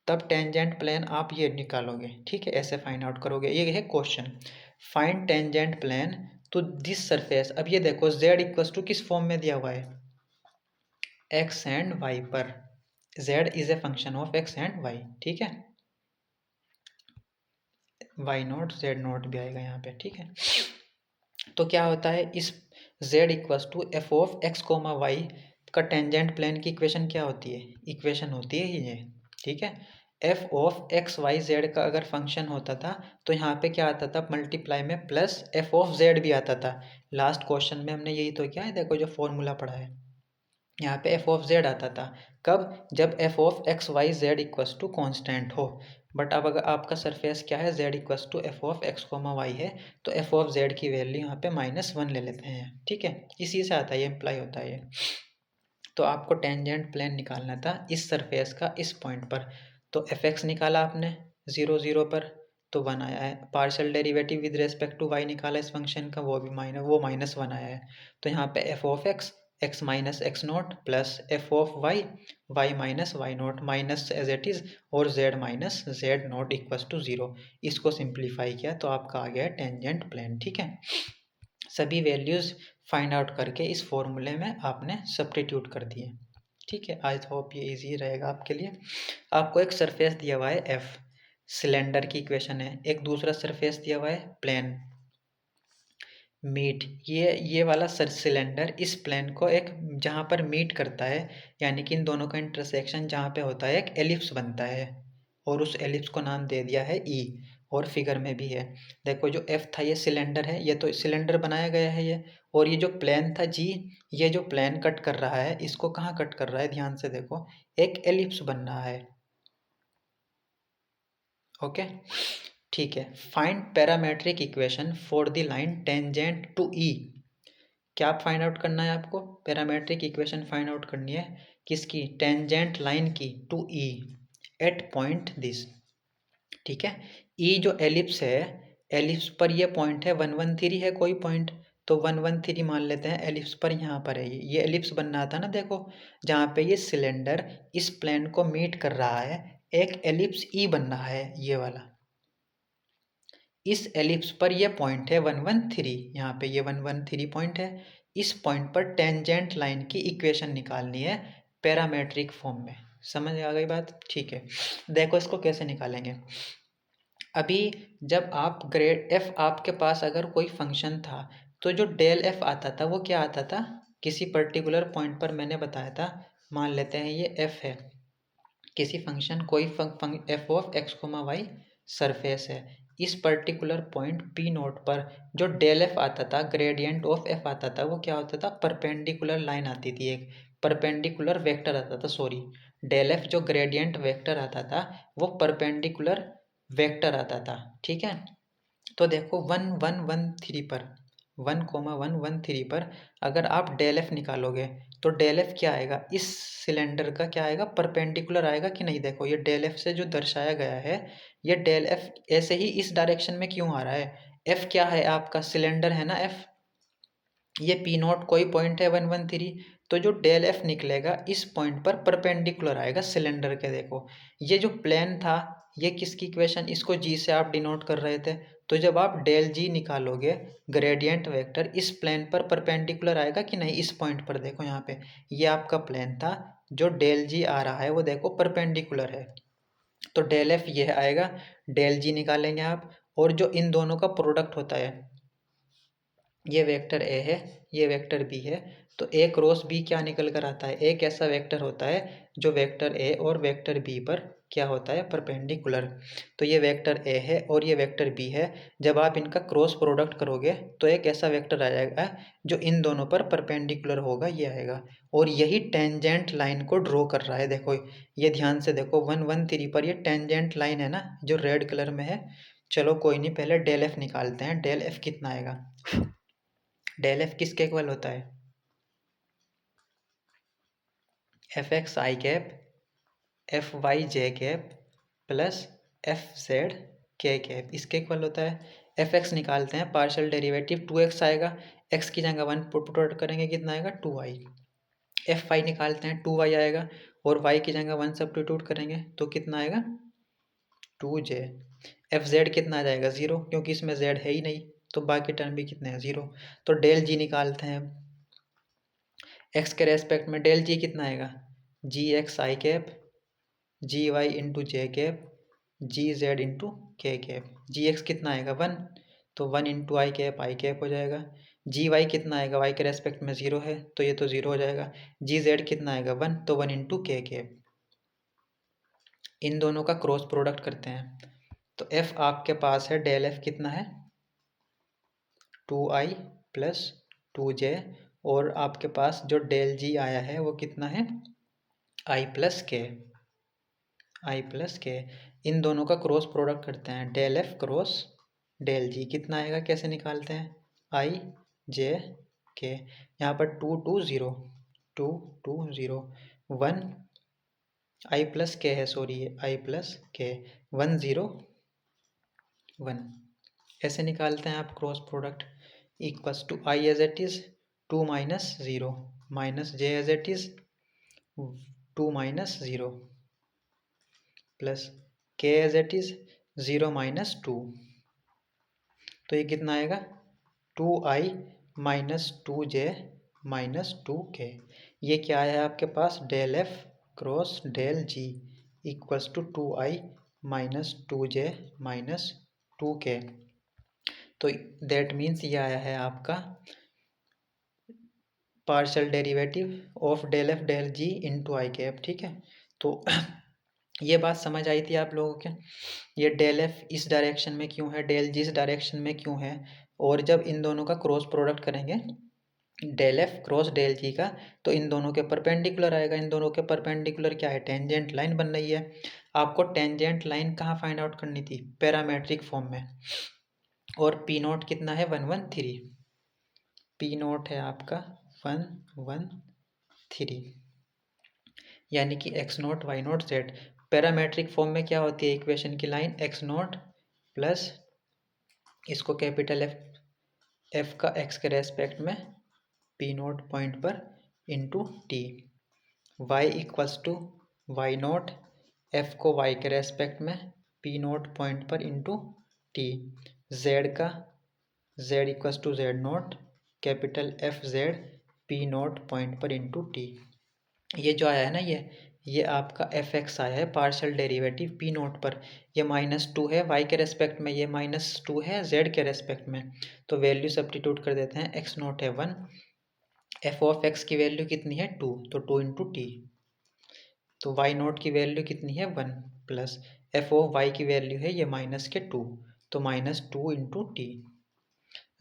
तब टेंजेंट प्लेन आप ये निकालोगे। ठीक है, ऐसे फाइंड आउट करोगे। ये है question, find tangent plane to this surface. अब ये देखो z किस फॉर्म में दिया हुआ है? x एंड y पर, z is a function of x and y। ठीक है, y0 z0 भी आएगा यहाँ पे। ठीक है, तो क्या होता है इस z = f(x, y) का टेंजेंट प्लेन की इक्वेशन क्या होती है? इक्वेशन होती है ये। ठीक है, f(x, y, z) का अगर फंक्शन होता था तो यहाँ पे क्या आता था? मल्टीप्लाई में प्लस f(z) भी आता था। लास्ट क्वेश्चन में हमने यही तो किया है, देखो जो फॉर्मूला पढ़ा है यहाँ पे f(z) आता था। कब? जब f(x, y, z) = कांस्टेंट हो। बट अब अगर आपका सरफेस क्या है? z = f(x, y) है, तो f(z) की वैल्यू यहाँ पे -1 ले लेते हैं। ठीक है, इसी से आता है, ये इम्प्लाई होता है ये। तो आपको टेंजेंट प्लेन निकालना था इस सरफेस का इस पॉइंट पर, तो fx निकाला आपने 0 0 पर तो 1 आया है। Partial derivative with respect to y निकाला इस फंक्शन का, वो भी -1 आया है। तो यहाँ पे f(x, x minus x0 plus f(y, y minus y0 minus as it is, और z माइनस z0 = 0। इसको सिंप्लीफाई किया तो आपका आ गया टेंजेंट प्लेन। ठीक है, सभी वैल्यूज़ फाइंड आउट करके इस फॉर्मूले में आपने सब्स्टिट्यूट कर दिए। ठीक है, आई होप ये इजी रहेगा आपके लिए। आपको एक सरफेस दिया हुआ है f, सिलेंडर की इक्वेशन है। एक दूसरा सरफेस दिया हुआ है प्लेन, मीट। ये वाला सिलेंडर इस प्लेन को एक जहाँ पर मीट करता है, यानी कि इन दोनों का इंटरसेक्शन जहाँ पे होता है, एक एलिप्स बनता है, और उस एलिप्स को नाम दे दिया है ई, और फिगर में भी है। देखो जो एफ था ये सिलेंडर है, ये तो सिलेंडर बनाया गया है ये, और ये जो प्लेन था जी, ये जो प्लेन कट कर रहा है इसको कहाँ कट कर रहा है? ध्यान से देखो, एक एलिप्स बन रहा है। ओके, ठीक है, find parametric equation for the line tangent to e. क्या फाइंड आउट करना है आपको? पैरामेट्रिक इक्वेशन फाइंड आउट करनी है किसकी? टेंजेंट लाइन की to e at point this. ठीक है, ई जो एलिप्स है, एलिप्स पर ये पॉइंट है 1 1 3 है कोई पॉइंट, तो 1 1 3 मान लेते हैं एलिप्स पर। यहाँ पर है ये एलिप्स बनना था ना, देखो जहाँ पे ये सिलेंडर इस प्लेन को मीट कर रहा है, एक एलिप्स ई बन रहा है ये वाला। इस एलिप्स पर ये पॉइंट है 1 1 3, यहाँ पे ये 1 1 3 पॉइंट है। इस पॉइंट पर टेंजेंट लाइन की इक्वेशन निकालनी है पैरामेट्रिक फॉर्म में। समझ आ गई बात? ठीक है, देखो इसको कैसे निकालेंगे। अभी जब आप ग्रेड एफ आपके पास अगर कोई फंक्शन था तो जो डेल एफ आता था वो क्या आता था? किसी पर्टिकुलर पॉइंट पर मैंने बताया था, मान लेते हैं ये एफ है, किसी फंक्शन कोई एफ(x, y) सरफेस है, इस पर्टिकुलर पॉइंट पी नोट पर जो डेल एफ आता था, ग्रेडियंट ऑफ एफ आता था, वो क्या होता था, परपेंडिकुलर लाइन आती थी, एक परपेंडिकुलर वेक्टर आता था, सॉरी डेल एफ जो ग्रेडियंट वेक्टर आता था वो परपेंडिकुलर वेक्टर आता था। ठीक है, तो देखो 1 1 1 3 पर 1 1 1 3 पर अगर आप डेल एफ निकालोगे तो डेल एफ क्या आएगा, इस सिलेंडर का क्या आएगा, परपेंडिकुलर आएगा कि नहीं। देखो ये डेल एफ से जो दर्शाया गया है, ये डेल एफ ऐसे ही इस डायरेक्शन में क्यों आ रहा है, एफ क्या है आपका, सिलेंडर है ना एफ, ये पी नॉट कोई पॉइंट है 1 1 3, तो जो डेल एफ निकलेगा इस पॉइंट पर परपेंडिकुलर आएगा सिलेंडर के। देखो ये जो प्लेन था, ये किसकी इक्वेशन, इसको जी से आप डिनोट कर रहे थे, तो जब आप डेल जी निकालोगे ग्रेडियंट वेक्टर इस प्लेन पर परपेंडिकुलर आएगा कि नहीं, इस पॉइंट पर देखो यहाँ पे ये आपका प्लेन था, जो डेल जी आ रहा है वो देखो परपेंडिकुलर है, तो डेल एफ ये आएगा, डेल जी निकालेंगे आप, और जो इन दोनों का प्रोडक्ट होता है, ये वेक्टर ए है, ये वेक्टर बी है, तो ए क्रॉस बी क्या निकल कर आता है, एक ऐसा वेक्टर होता है जो वेक्टर ए और वेक्टर बी पर क्या होता है, परपेंडिकुलर। तो ये वेक्टर ए है और ये वेक्टर बी है, जब आप इनका क्रॉस प्रोडक्ट करोगे तो एक ऐसा वेक्टर आ जाएगा जो इन दोनों पर परपेंडिकुलर होगा, ये आएगा, और यही टेंजेंट लाइन को ड्रॉ कर रहा है। देखो ये ध्यान से देखो 1 1 3 पर ये टेंजेंट लाइन है ना जो रेड कलर में है। चलो कोई नहीं, पहले डेल एफ निकालते हैं, डेल एफ कितना आएगा, डेल एफ किसके इक्वल होता है, F X I cap F Y J cap plus f Z के कैप, इसके इक्वल होता है। एफ एक्स निकालते हैं, पार्शियल डेरिवेटिव 2x आएगा, x की जगह 1 पुट आउट करेंगे, कितना आएगा 2y। एफ वाई निकालते हैं, 2y आएगा, और y की जगह 1 सब्स्टिट्यूट करेंगे तो कितना आएगा 2j। एफ जेड कितना आ जाएगा 0, क्योंकि इसमें z है ही नहीं, तो बाकी टर्म भी कितने हैं 0। तो डेल जी निकालते हैं, एक्स के रेस्पेक्ट में डेल जी कितना आएगा, जी x I cap ji Y into J cap ji Z into k cap. Ji x कितना आएगा 1, तो 1 इंटू आई कैप हो जाएगा। जी वाई कितना आएगा, वाई के रेस्पेक्ट में 0 है तो ये तो 0 हो जाएगा। जी जेड कितना आएगा 1, तो 1 इंटू के कैप। इन दोनों का क्रॉस प्रोडक्ट करते हैं, तो एफ आपके पास है, डेल एफ कितना है 2i प्लस 2j, और आपके पास जो डेल जी आया है वो कितना है i प्लस के। इन दोनों का क्रॉस प्रोडक्ट करते हैं, डेल एफ क्रॉस डेल जी कितना आएगा, कैसे निकालते हैं, i j के, यहाँ पर 2 2 0 2 2 0 1 i प्लस के है, सॉरी i प्लस के 1 0 1, ऐसे निकालते हैं आप cross product. Equals to i as it is 2 minus 0 minus j as it is 2 minus 0 plus k as it is 0 minus 2, तो ये कितना आएगा 2i minus 2j minus 2k। ये क्या है आपके पास, del f cross del g equals to 2i minus 2j minus 2k। तो दैट मीन्स ये आया है आपका partial derivative of del f del g into I cap. ठीक है, तो ये बात समझ आई थी आप लोगों के, ये डेल एफ इस डायरेक्शन में क्यों है, डेल जी इस डायरेक्शन में क्यों है, और जब इन दोनों का क्रॉस प्रोडक्ट करेंगे डेल एफ क्रॉस डेल जी का, तो इन दोनों के परपेंडिकुलर आएगा। इन दोनों के परपेंडिकुलर क्या है, टेंजेंट लाइन बन रही है। आपको टेंजेंट लाइन कहाँ फाइंड आउट करनी थी, पैरामेट्रिक फॉर्म में, और पी नोट कितना है 1 1 3, पी नोट है आपका 1 1 3, यानी कि x note Y note z. Parametric form में क्या होती है इक्वेशन की लाइन, एक्स नोट प्लस इसको कैपिटल एफ का एक्स के रेस्पेक्ट में पी नोट पॉइंट पर into t, y equals to y note F को वाई के रेस्पेक्ट में पी नोट पॉइंट पर इंटू टी, जेड का z equals to z naught capital F z P note point पर into t. ये जो आया है ना, ये आपका एफ एक्स आया है पार्शियल डेरिवेटिव पी नोट पर, ये -2 है वाई के रेस्पेक्ट में, ये -2 है जेड के रेस्पेक्ट में, तो वैल्यू सब्स्टिट्यूट कर देते हैं। एक्स नोट है 1, एफ ऑफ एक्स की वैल्यू कितनी है 2, तो 2 इंटू टी, तो वाई नोट की वैल्यू कितनी है 1 प्लस एफ ऑफ वाई की वैल्यू है ये -2, तो -2 इंटू टी।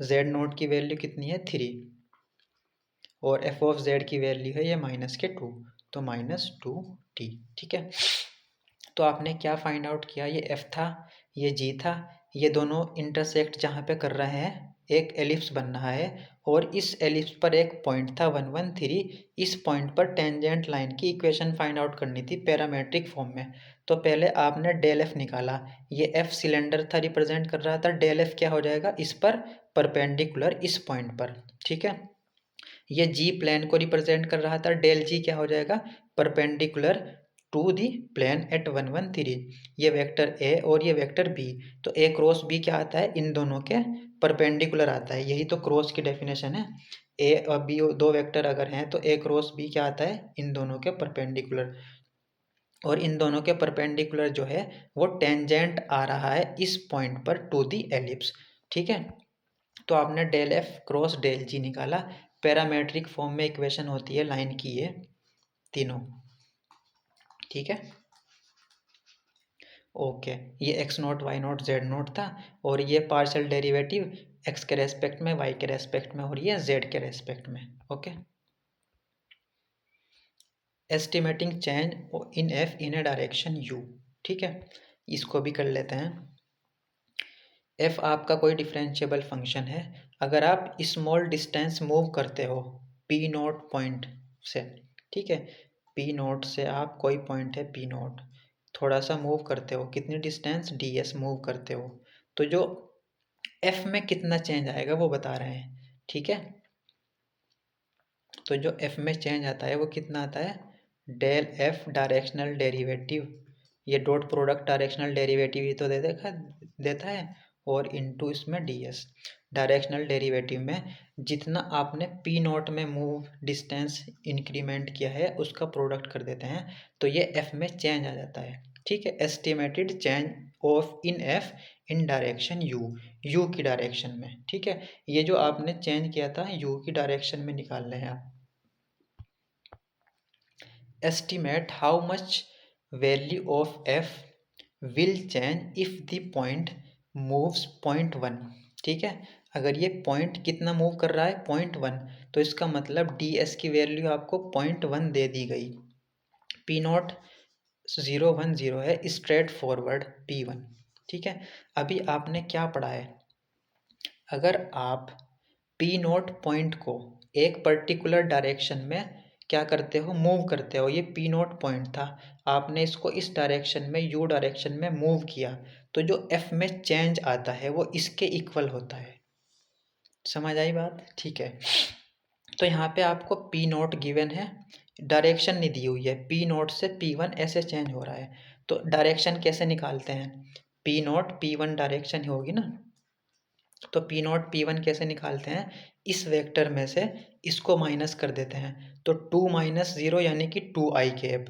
जेड नोट की वैल्यू कितनी है 3 और एफ ऑफ जेड की वैल्यू है ये -2 तो -2t। ठीक है, तो आपने क्या फाइंड आउट किया, ये एफ था ये जी था, ये दोनों इंटरसेक्ट जहाँ पे कर रहे हैं एक एलिप्स बन रहा है और इस एलिप्स पर एक पॉइंट था 113। इस पॉइंट पर टेंजेंट लाइन की इक्वेशन फाइंड आउट करनी थी पैरामेट्रिक फॉर्म में। तो पहले आपने डेल एफ निकाला, ये एफ सिलेंडर था रिप्रेजेंट कर रहा था, डेल एफ क्या हो जाएगा इस पर परपेंडिकुलर इस पॉइंट पर। ठीक है, ये जी प्लेन को रिप्रेजेंट कर रहा था, डेल जी क्या हो जाएगा perpendicular to the plane at 113। ये वेक्टर ए और ये वेक्टर बी, तो ए क्रॉस बी क्या आता है इन दोनों के परपेंडिकुलर आता है, यही तो क्रॉस की डेफिनेशन है। ए और बी दो वेक्टर अगर हैं तो ए क्रॉस बी क्या आता है इन दोनों के परपेंडिकुलर, और इन दोनों के परपेंडिकुलर जो है वो टेंजेंट आ रहा है इस पॉइंट पर टू दी एलिप्स। ठीक है, तो आपने डेल एफ क्रॉस डेल जी निकाला, पैरामेट्रिक फॉर्म में इक्वेशन होती है लाइन की ये तीनों। ठीक है, ओके, ये x note Y note z naught था और ये पार्शियल डेरिवेटिव एक्स के रेस्पेक्ट में वाई के रेस्पेक्ट में और ये जेड के रेस्पेक्ट में। Okay, estimating change in f in a direction u. ठीक है, इसको भी कर लेते हैं। एफ आपका कोई डिफरेंशिएबल फंक्शन है, अगर आप स्मॉल डिस्टेंस मूव करते हो पी नोट पॉइंट से, ठीक है, पी नोट से आप कोई पॉइंट है पी नोट थोड़ा सा मूव करते हो, कितनी डिस्टेंस डी एस मूव करते हो, तो जो एफ में कितना चेंज आएगा वो बता रहे हैं। ठीक है, तो जो एफ में चेंज आता है वो कितना आता है डेल एफ डायरेक्शनल डेरिवेटिव, ये डॉट प्रोडक्ट डायरेक्शनल डेरिवेटिव ही तो देता है और इनटू इसमें डी एस डायरेक्शनल डेरिवेटिव में जितना आपने पी नोट में मूव डिस्टेंस इंक्रीमेंट किया है उसका प्रोडक्ट कर देते हैं, तो ये एफ में चेंज आ जाता है। ठीक है, estimated change of in f in direction you, you की डायरेक्शन में। ठीक है, ये जो आपने चेंज किया था यू की डायरेक्शन में निकाल रहे हैं आप। estimate how much value of f will change if the point moves 0.1। ठीक है, अगर ये पॉइंट कितना मूव कर रहा है 0.1, तो इसका मतलब डी एस की वैल्यू आपको 0.1 दे दी गई, पी नॉट 010 है स्ट्रेट फॉरवर्ड P1। ठीक है, अभी आपने क्या पढ़ा है, अगर आप पी नोट पॉइंट को एक पर्टिकुलर डायरेक्शन में क्या करते हो मूव करते हो, ये पी नोट पॉइंट था, आपने इसको इस डायरेक्शन में यू डायरेक्शन में मूव किया, तो जो एफ में चेंज आता है वो इसके इक्वल होता है। समझ आई बात? ठीक है, तो यहाँ पे आपको पी नोट गिवन है, डायरेक्शन नहीं दी हुई है, पी नोट से P1 ऐसे चेंज हो रहा है, तो डायरेक्शन कैसे निकालते हैं, पी नोट P1 डायरेक्शन ही होगी ना, तो पी नॉट P1 कैसे निकालते हैं, इस वेक्टर में से इसको माइनस कर देते हैं, तो 2 माइनस 0 यानी कि 2i कैप,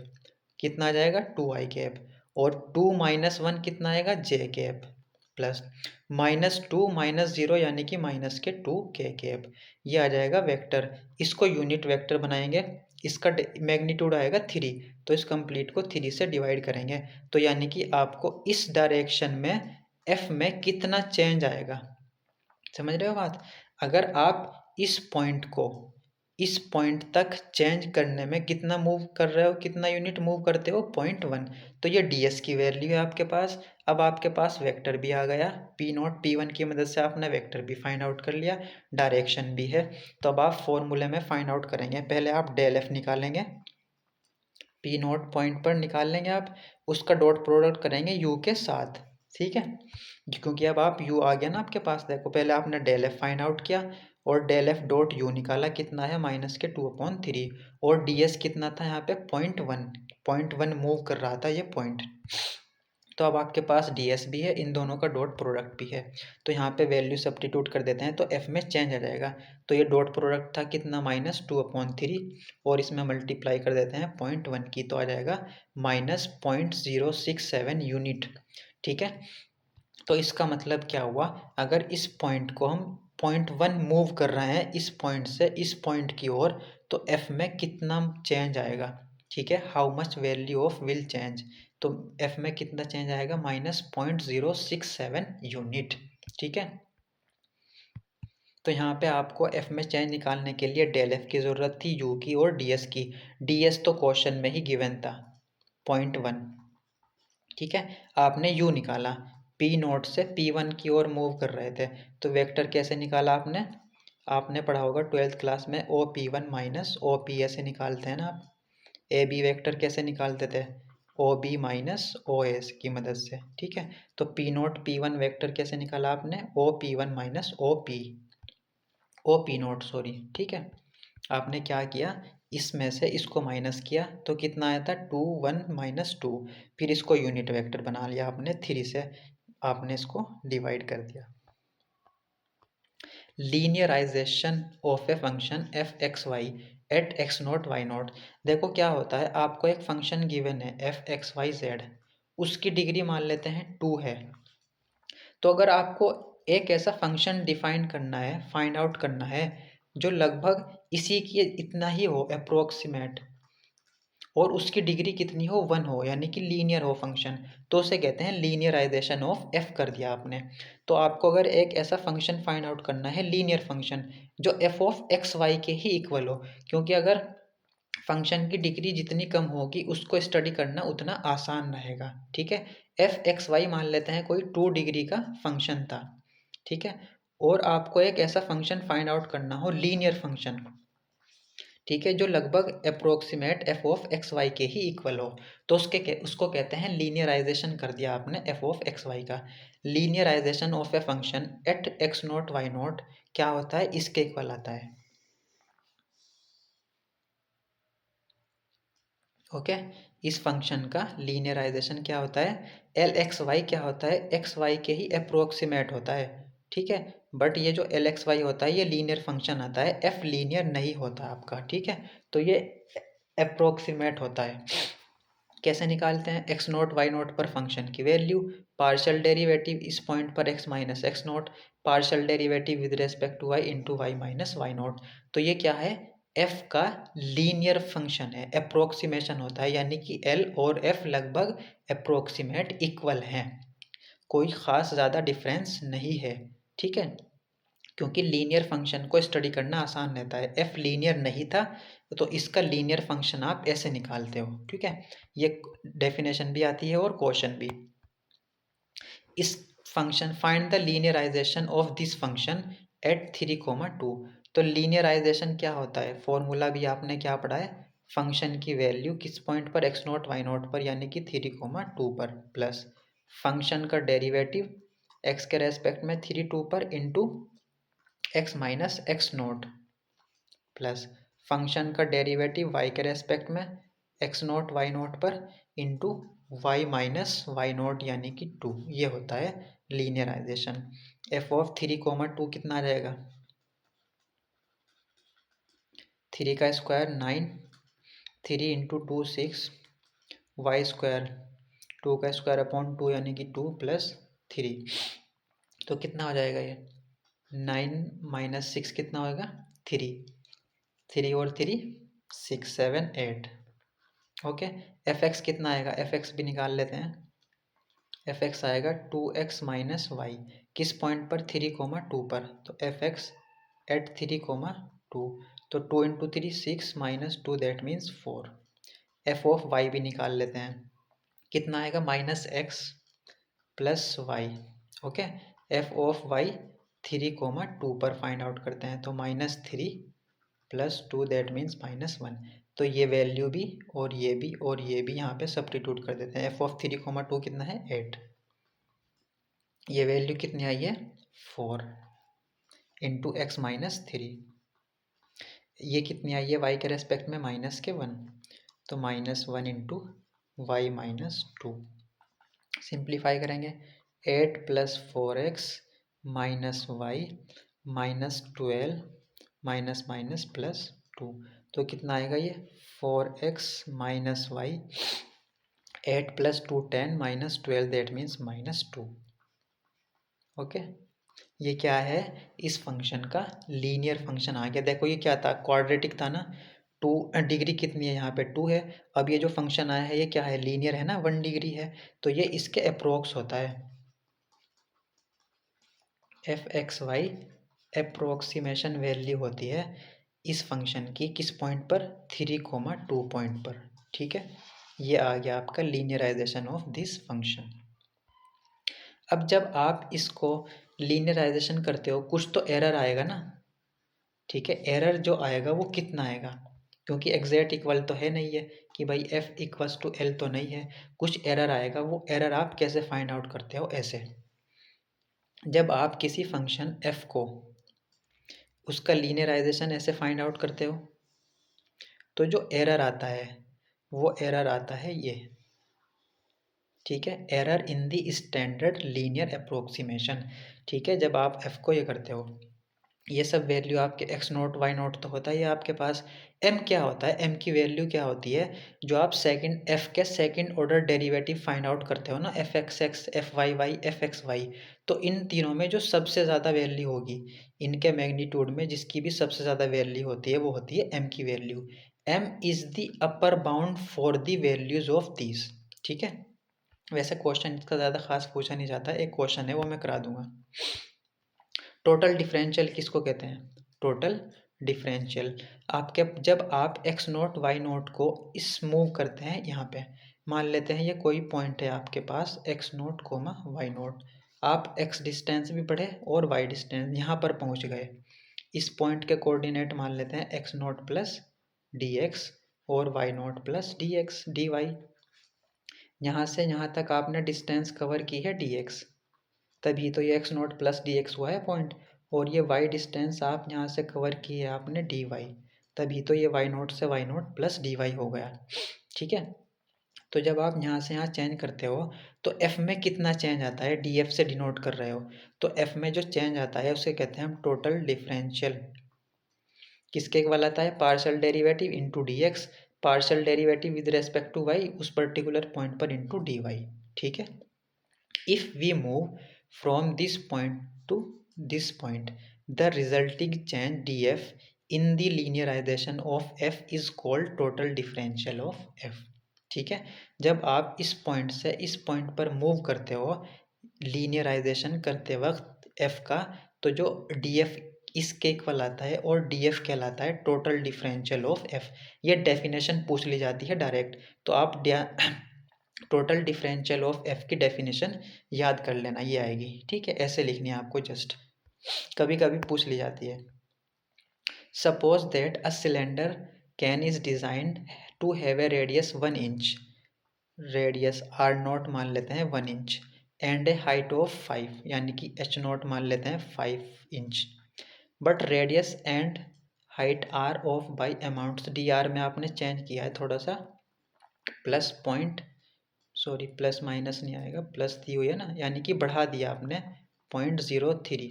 कितना आ जाएगा 2i कैप, और 2 माइनस 1 कितना आएगा j कैप, प्लस -2 माइनस 0 यानी कि माइनस के 2k कैप, ये आ जाएगा वेक्टर। इसको यूनिट वेक्टर बनाएंगे, इसका मैग्नीट्यूड आएगा 3, तो इस कंप्लीट को 3 से डिवाइड करेंगे, तो यानी कि आपको इस डायरेक्शन में f में कितना चेंज आएगा। समझ रहे हो बात, अगर आप इस पॉइंट को इस पॉइंट तक चेंज करने में कितना मूव कर रहे हो, कितना यूनिट मूव करते हो 0.1, तो ये डी एस की वैल्यू है आपके पास। अब आपके पास वेक्टर भी आ गया, पी नॉट P1 की मदद से आपने वेक्टर भी फाइंड आउट कर लिया, डायरेक्शन भी है, तो अब आप फॉर्मूले में फाइंड आउट करेंगे, पहले आप डेल एफ निकालेंगे, पी नॉट पॉइंट पर निकाल लेंगे आप, उसका डॉट प्रोडक्ट करेंगे यू के साथ। ठीक है, क्योंकि अब आप यू आ गया ना आपके पास, देखो पहले आपने डेल एफ फाइंड आउट किया और डेल एफ डॉट यू निकाला, कितना है -2/3, और डी एस कितना था यहाँ पे 0.1 मूव कर रहा था ये पॉइंट, तो अब आपके पास डी एस भी है, इन दोनों का डॉट प्रोडक्ट भी है, तो यहाँ पे वैल्यू सब्स्टिट्यूट कर देते हैं तो एफ में चेंज आ जाएगा, तो ये डॉट प्रोडक्ट था कितना -2/3 और इसमें मल्टीप्लाई कर देते हैं 0.1 की, तो आ जाएगा -0.067 यूनिट। ठीक है, तो इसका मतलब क्या हुआ, अगर इस पॉइंट को हम 0.1 मूव कर रहे हैं इस पॉइंट से इस पॉइंट की ओर, तो एफ में कितना चेंज आएगा। ठीक है, how much value of will change, तो एफ में कितना चेंज आएगा, -0.067 यूनिट। ठीक है, तो यहाँ पे आपको एफ में चेंज निकालने के लिए डेल एफ की ज़रूरत थी, यू की और डी एस की। डी एस तो क्वेश्चन में ही गिवन था 0.1। ठीक है, आपने यू निकाला, पी नोट से पी वन की ओर मूव कर रहे थे, तो वेक्टर कैसे निकाला आपने, आपने पढ़ा होगा 12th क्लास में, O P one minus O P ऐसे निकालते हैं ना आप। ए बी वेक्टर कैसे निकालते थे, O B minus O S की मदद से। ठीक है, तो P naught P one vector कैसे निकाला आपने, O P one minus O P naught sorry. ठीक है, आपने क्या किया, इसमें से इसको माइनस किया तो कितना आया था 2 1 -2, फिर इसको यूनिट वेक्टर बना लिया आपने, 3 से आपने इसको डिवाइड कर दिया। Linearization of a function f x y at x note Y not. देखो क्या होता है, आपको एक फंक्शन गिवन है एफ एक्स वाई जेड, उसकी डिग्री मान लेते हैं 2 है। तो अगर आपको एक ऐसा फंक्शन डिफाइन करना है, फाइंड आउट करना है जो लगभग इसी की इतना ही हो, अप्रोक्सीमेट, और उसकी डिग्री कितनी हो, 1 हो, यानी कि लीनियर हो फंक्शन, तो उसे कहते हैं लीनियराइजेशन ऑफ एफ कर दिया आपने। तो आपको अगर एक ऐसा फंक्शन फाइंड आउट करना है, लीनियर फंक्शन, जो एफ ऑफ एक्स वाई के ही इक्वल हो, क्योंकि अगर फंक्शन की डिग्री जितनी कम होगी उसको स्टडी करना उतना आसान रहेगा। ठीक है, एफ एक्स वाई मान लेते हैं कोई 2 डिग्री का फंक्शन था। ठीक है, और आपको एक ऐसा फंक्शन फाइंड आउट करना हो, लीनियर फंक्शन, ठीक है, जो लगभग approximate f of x y के ही इक्वल हो, तो उसको कहते हैं लीनियराइजेशन कर दिया आपने एफ ऑफ एक्स वाई का। Linearization of a function at x note Y not क्या होता है, इसके इक्वल आता है। ओके, इस फंक्शन का लीनियराइजेशन क्या होता है, एल एक्स वाई क्या होता है, एक्स वाई के ही अप्रोक्सीमेट होता है। ठीक है, बट ये जो एल एक्स वाई होता है ये लीनियर फंक्शन आता है, एफ लीनियर नहीं होता आपका। ठीक है, तो ये अप्रोक्सीमेट होता है। कैसे निकालते हैं, एक्स नोट वाई नोट पर फंक्शन की वैल्यू, पार्शियल डेरिवेटिव इस पॉइंट पर x minus x note, partial derivative with respect to Y into y minus y naught. तो ये क्या है, एफ का लीनियर फंक्शन है, अप्रोक्सीमेशन होता है, यानी कि एल और एफ लगभग अप्रोक्सीमेट इक्वल हैं, कोई ख़ास ज़्यादा डिफरेंस नहीं है। ठीक है, क्योंकि लीनियर फंक्शन को स्टडी करना आसान रहता है, एफ लीनियर नहीं था तो इसका लीनियर फंक्शन आप ऐसे निकालते हो। ठीक है, ये डेफिनेशन भी आती है और क्वेश्चन भी। इस function find the linearization of this function at 3, 2। तो लीनियराइजेशन क्या होता है, फॉर्मूला भी आपने क्या पढ़ा है, फंक्शन की वैल्यू किस पॉइंट पर, एक्स नोट वाई नोट पर, यानी कि 3, 2 पर, प्लस फंक्शन का डेरिवेटिव एक्स के रेस्पेक्ट में 3, 2 पर into x minus x note, plus function का डेरिवेटिव वाई के रेस्पेक्ट में एक्स नोट वाई नोट पर into y minus y naught यानी कि 2। ये होता है लीनियराइजेशन। एफ ऑफ 3, 2 कितना आ जाएगा, 3 का स्क्वायर 9, 3 इंटू 2 6, वाई स्क्वायर 2 का स्क्वायर अपॉन 2 यानी कि 2 प्लस 3, तो कितना हो जाएगा ये, 9 माइनस 6 कितना होगा, 3, 3 और 3 6 7 8। ओके, एफ एक्स कितना आएगा, एफ एक्स भी निकाल लेते हैं, एफ एक्स आएगा 2x माइनस वाई, किस पॉइंट पर, 3, 2 पर, तो एफ एक्स एट 3, 2, तो 2 into 3 6 minus 2 that means 4। F of y भी निकाल लेते हैं, कितना आएगा, -x plus y. Okay, f of y 3, 2 पर फाइंड आउट करते हैं, तो -3 प्लस 2 दैट मीन्स -1। तो ये वैल्यू भी और ये भी और ये भी यहाँ पे सब्स्टिट्यूट कर देते हैं। एफ ऑफ 3, 2 कितना है, 8, ये वैल्यू कितनी आई है, 4 इंटू एक्स माइनस 3, ये कितनी आई है, वाई के रेस्पेक्ट में -1, तो -1 इंटू वाई माइनस 2। सिंप्लीफाई करेंगे, 8 plus 4x minus y minus 12 minus minus plus 2, तो कितना आएगा ये, 4x minus y, 8 plus 2 10 minus 12 that means -2। Okay, ये क्या है, इस फंक्शन का लीनियर फंक्शन आ गया। देखो ये क्या था, क्वाड्रेटिक था ना, डिग्री कितनी है, यहाँ पे 2 है। अब ये जो फंक्शन आया है ये क्या है, लीनियर है ना, 1 डिग्री है, तो ये इसके अप्रोक्स होता है। F x y approximation value होती है इस फंक्शन की किस पॉइंट पर, 3, 2 पॉइंट पर। ठीक है, ये आ गया आपका लीनियराइजेशन ऑफ दिस फंक्शन। अब जब आप इसको लीनियराइजेशन करते हो कुछ तो एरर आएगा ना। ठीक है, एरर जो आएगा वो कितना आएगा, क्योंकि एग्जैक्ट इक्वल तो है नहीं है कि भाई f इक्वल्स टू एल तो नहीं है, कुछ एरर आएगा। वो एरर आप कैसे फाइंड आउट करते हो, ऐसे जब आप किसी फंक्शन f को उसका लीनियराइजेशन ऐसे फाइंड आउट करते हो तो जो एरर आता है वो एरर आता है ये। ठीक है, error in the standard linear approximation. ठीक है, जब आप f को ये करते हो, ये सब वैल्यू आपके एक्स नोट वाई नोट तो होता ही है आपके पास। m क्या होता है, m की वैल्यू क्या होती है, जो आप सेकंड f के second order derivative find out करते हो ना, f x x, f y y, f x y, तो इन तीनों में जो सबसे ज़्यादा वैल्यू होगी इनके मैग्नीट्यूड में, जिसकी भी सबसे ज़्यादा वैल्यू होती है वो होती है m की value. m is the upper bound for the values of these. ठीक है, वैसे क्वेश्चन इसका ज़्यादा खास पूछा नहीं जाता, एक क्वेश्चन है वो मैं करा दूंगा। टोटल डिफरेंशियल किसको कहते हैं, टोटल डिफरेंशियल। आपके जब आप एक्स नोट वाई नोट को इस मूव करते हैं, यहाँ पे मान लेते हैं ये कोई पॉइंट है आपके पास x note comma Y not, आप एक्स डिस्टेंस भी पढ़े और वाई डिस्टेंस यहाँ पर पहुँच गए। इस पॉइंट के कोऑर्डिनेट मान लेते हैं x note plus d x और y note plus d x d y. यहाँ से यहाँ तक आपने डिस्टेंस कवर की है डी एक्स, तभी तो ये x note plus d x हुआ है पॉइंट। और ये वाई डिस्टेंस आप यहाँ से कवर की है आपने डी वाई, तभी तो ये वाई नोट से y note plus d y हो गया। ठीक है, तो जब आप यहाँ से यहाँ चेंज करते हो तो एफ में कितना चेंज आता है, डी एफ से डिनोट कर रहे हो, तो एफ में जो चेंज आता है उसे कहते हैं हम टोटल डिफरेंशियल। किसके इक्वल आता है, partial derivative into d x, partial derivative with respect to y उस पर्टिकुलर पॉइंट पर इंटू डी वाई। ठीक है, if we move from this point to this point, the resulting change df in the linearization of f is called total differential of f। ठीक है, जब आप इस point से इस पॉइंट पर मूव करते हो लीनियराइजेशन करते वक्त f का, तो जो df इसके इक्वल आता है और df कहलाता है टोटल डिफरेंशियल ऑफ f। ये डेफिनेशन पूछ ली जाती है डायरेक्ट, तो आप टोटल डिफरेंशियल ऑफ एफ की डेफिनेशन याद कर लेना, ये आएगी। ठीक है, ऐसे लिखनी है आपको, जस्ट कभी कभी पूछ ली जाती है। Suppose that a cylinder can is designed to have a radius 1 inch, radius r naught मान लेते हैं 1 inch, and a height of 5, यानी कि एच नॉट मान लेते हैं 5 inch, but radius and height are off by amounts, d r में आपने चेंज किया है थोड़ा सा, plus point, sorry plus minus नहीं आएगा, प्लस दी हुई है ना, यानी कि बढ़ा दिया आपने 0.03,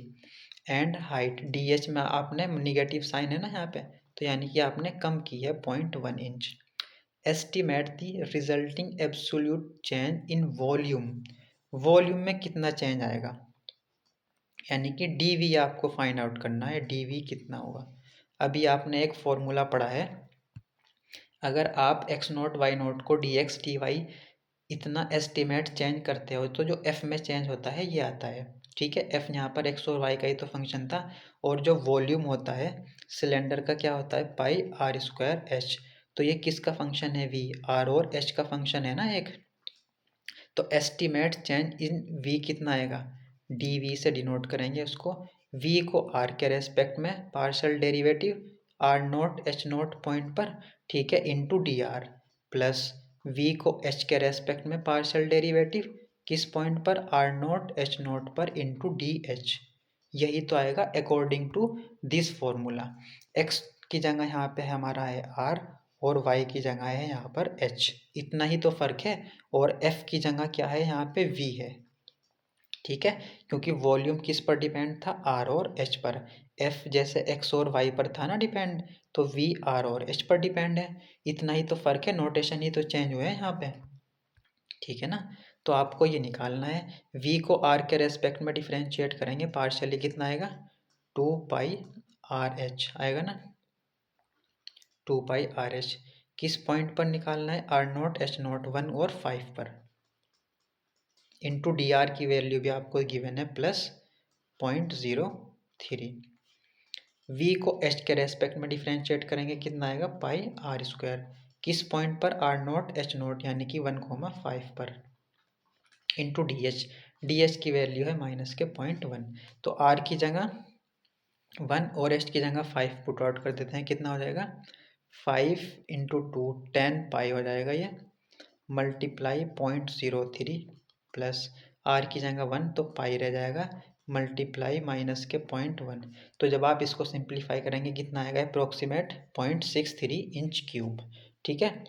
एंड हाइट डी एच में आपने निगेटिव साइन है ना यहाँ पे, तो यानी कि आपने कम की है 0.1 inch. Estimate the resulting absolute change in volume, volume में कितना चेंज आएगा, यानी कि डी वी आपको फाइंड आउट करना है, डी वी कितना होगा। अभी आपने एक फॉर्मूला पढ़ा है, अगर आप एक्स नोट वाई नोट को डी एक्स डी वाई इतना एस्टिमेट चेंज करते हो तो जो एफ में चेंज होता है ये आता है। ठीक है, एफ यहाँ पर एक्स और वाई का ही तो फंक्शन था, और जो वॉल्यूम होता है सिलेंडर का क्या होता है, पाई आर स्क्वायर एच, तो ये किसका फंक्शन है, वी, आर और एच का फंक्शन है ना एक, तो एस्टिमेट चेंज इन वी कितना आएगा, डी वी से डिनोट करेंगे उसको, वी को आर के रेस्पेक्ट में partial derivative r naught h naught point पर, ठीक है, into d r, plus v को एच के रेस्पेक्ट में पार्शियल डेरिवेटिव किस पॉइंट पर, आर नोट एच नोट पर इंटू डी एच। यही तो आएगा according to this formula. X की जगह यहाँ पे हमारा है आर और y की जगह है यहाँ पर h, इतना ही तो फर्क है, और f की जगह क्या है यहाँ पे v है। ठीक है, क्योंकि वॉल्यूम किस पर डिपेंड था, r और h पर, f जैसे x और y पर था ना डिपेंड, तो v r और h पर डिपेंड है, इतना ही तो फर्क है, नोटेशन ही तो चेंज हुए हैं यहाँ पे। ठीक है ना, तो आपको ये निकालना है, v को r के रेस्पेक्ट में डिफ्रेंशिएट करेंगे, पार्शियली कितना आएगा, 2 पाई आर एच आएगा ना, 2πRh। किस पॉइंट पर निकालना है? R0, H0, 1 और 5 पर। इंटू dr की वैल्यू भी आपको गिवन है +0.03। v को h के रेस्पेक्ट में डिफ्रेंशिएट करेंगे, कितना आएगा? πr²। किस पॉइंट पर? R0, H0 यानी कि 1,5 पर। इंटू डी एच की वैल्यू है -0.1। तो r की जगह 1 और h की जगह 5 पुट आउट कर देते हैं, कितना हो जाएगा? 5 इंटू 2 10 पाई हो जाएगा ये, मल्टीप्लाई 0.03 प्लस r की जगह 1 तो पाई रह जाएगा, मल्टीप्लाई -0.1। तो जब आप इसको सिंप्लीफाई करेंगे कितना आएगा? Approximate 0.63 inch cube. ठीक है,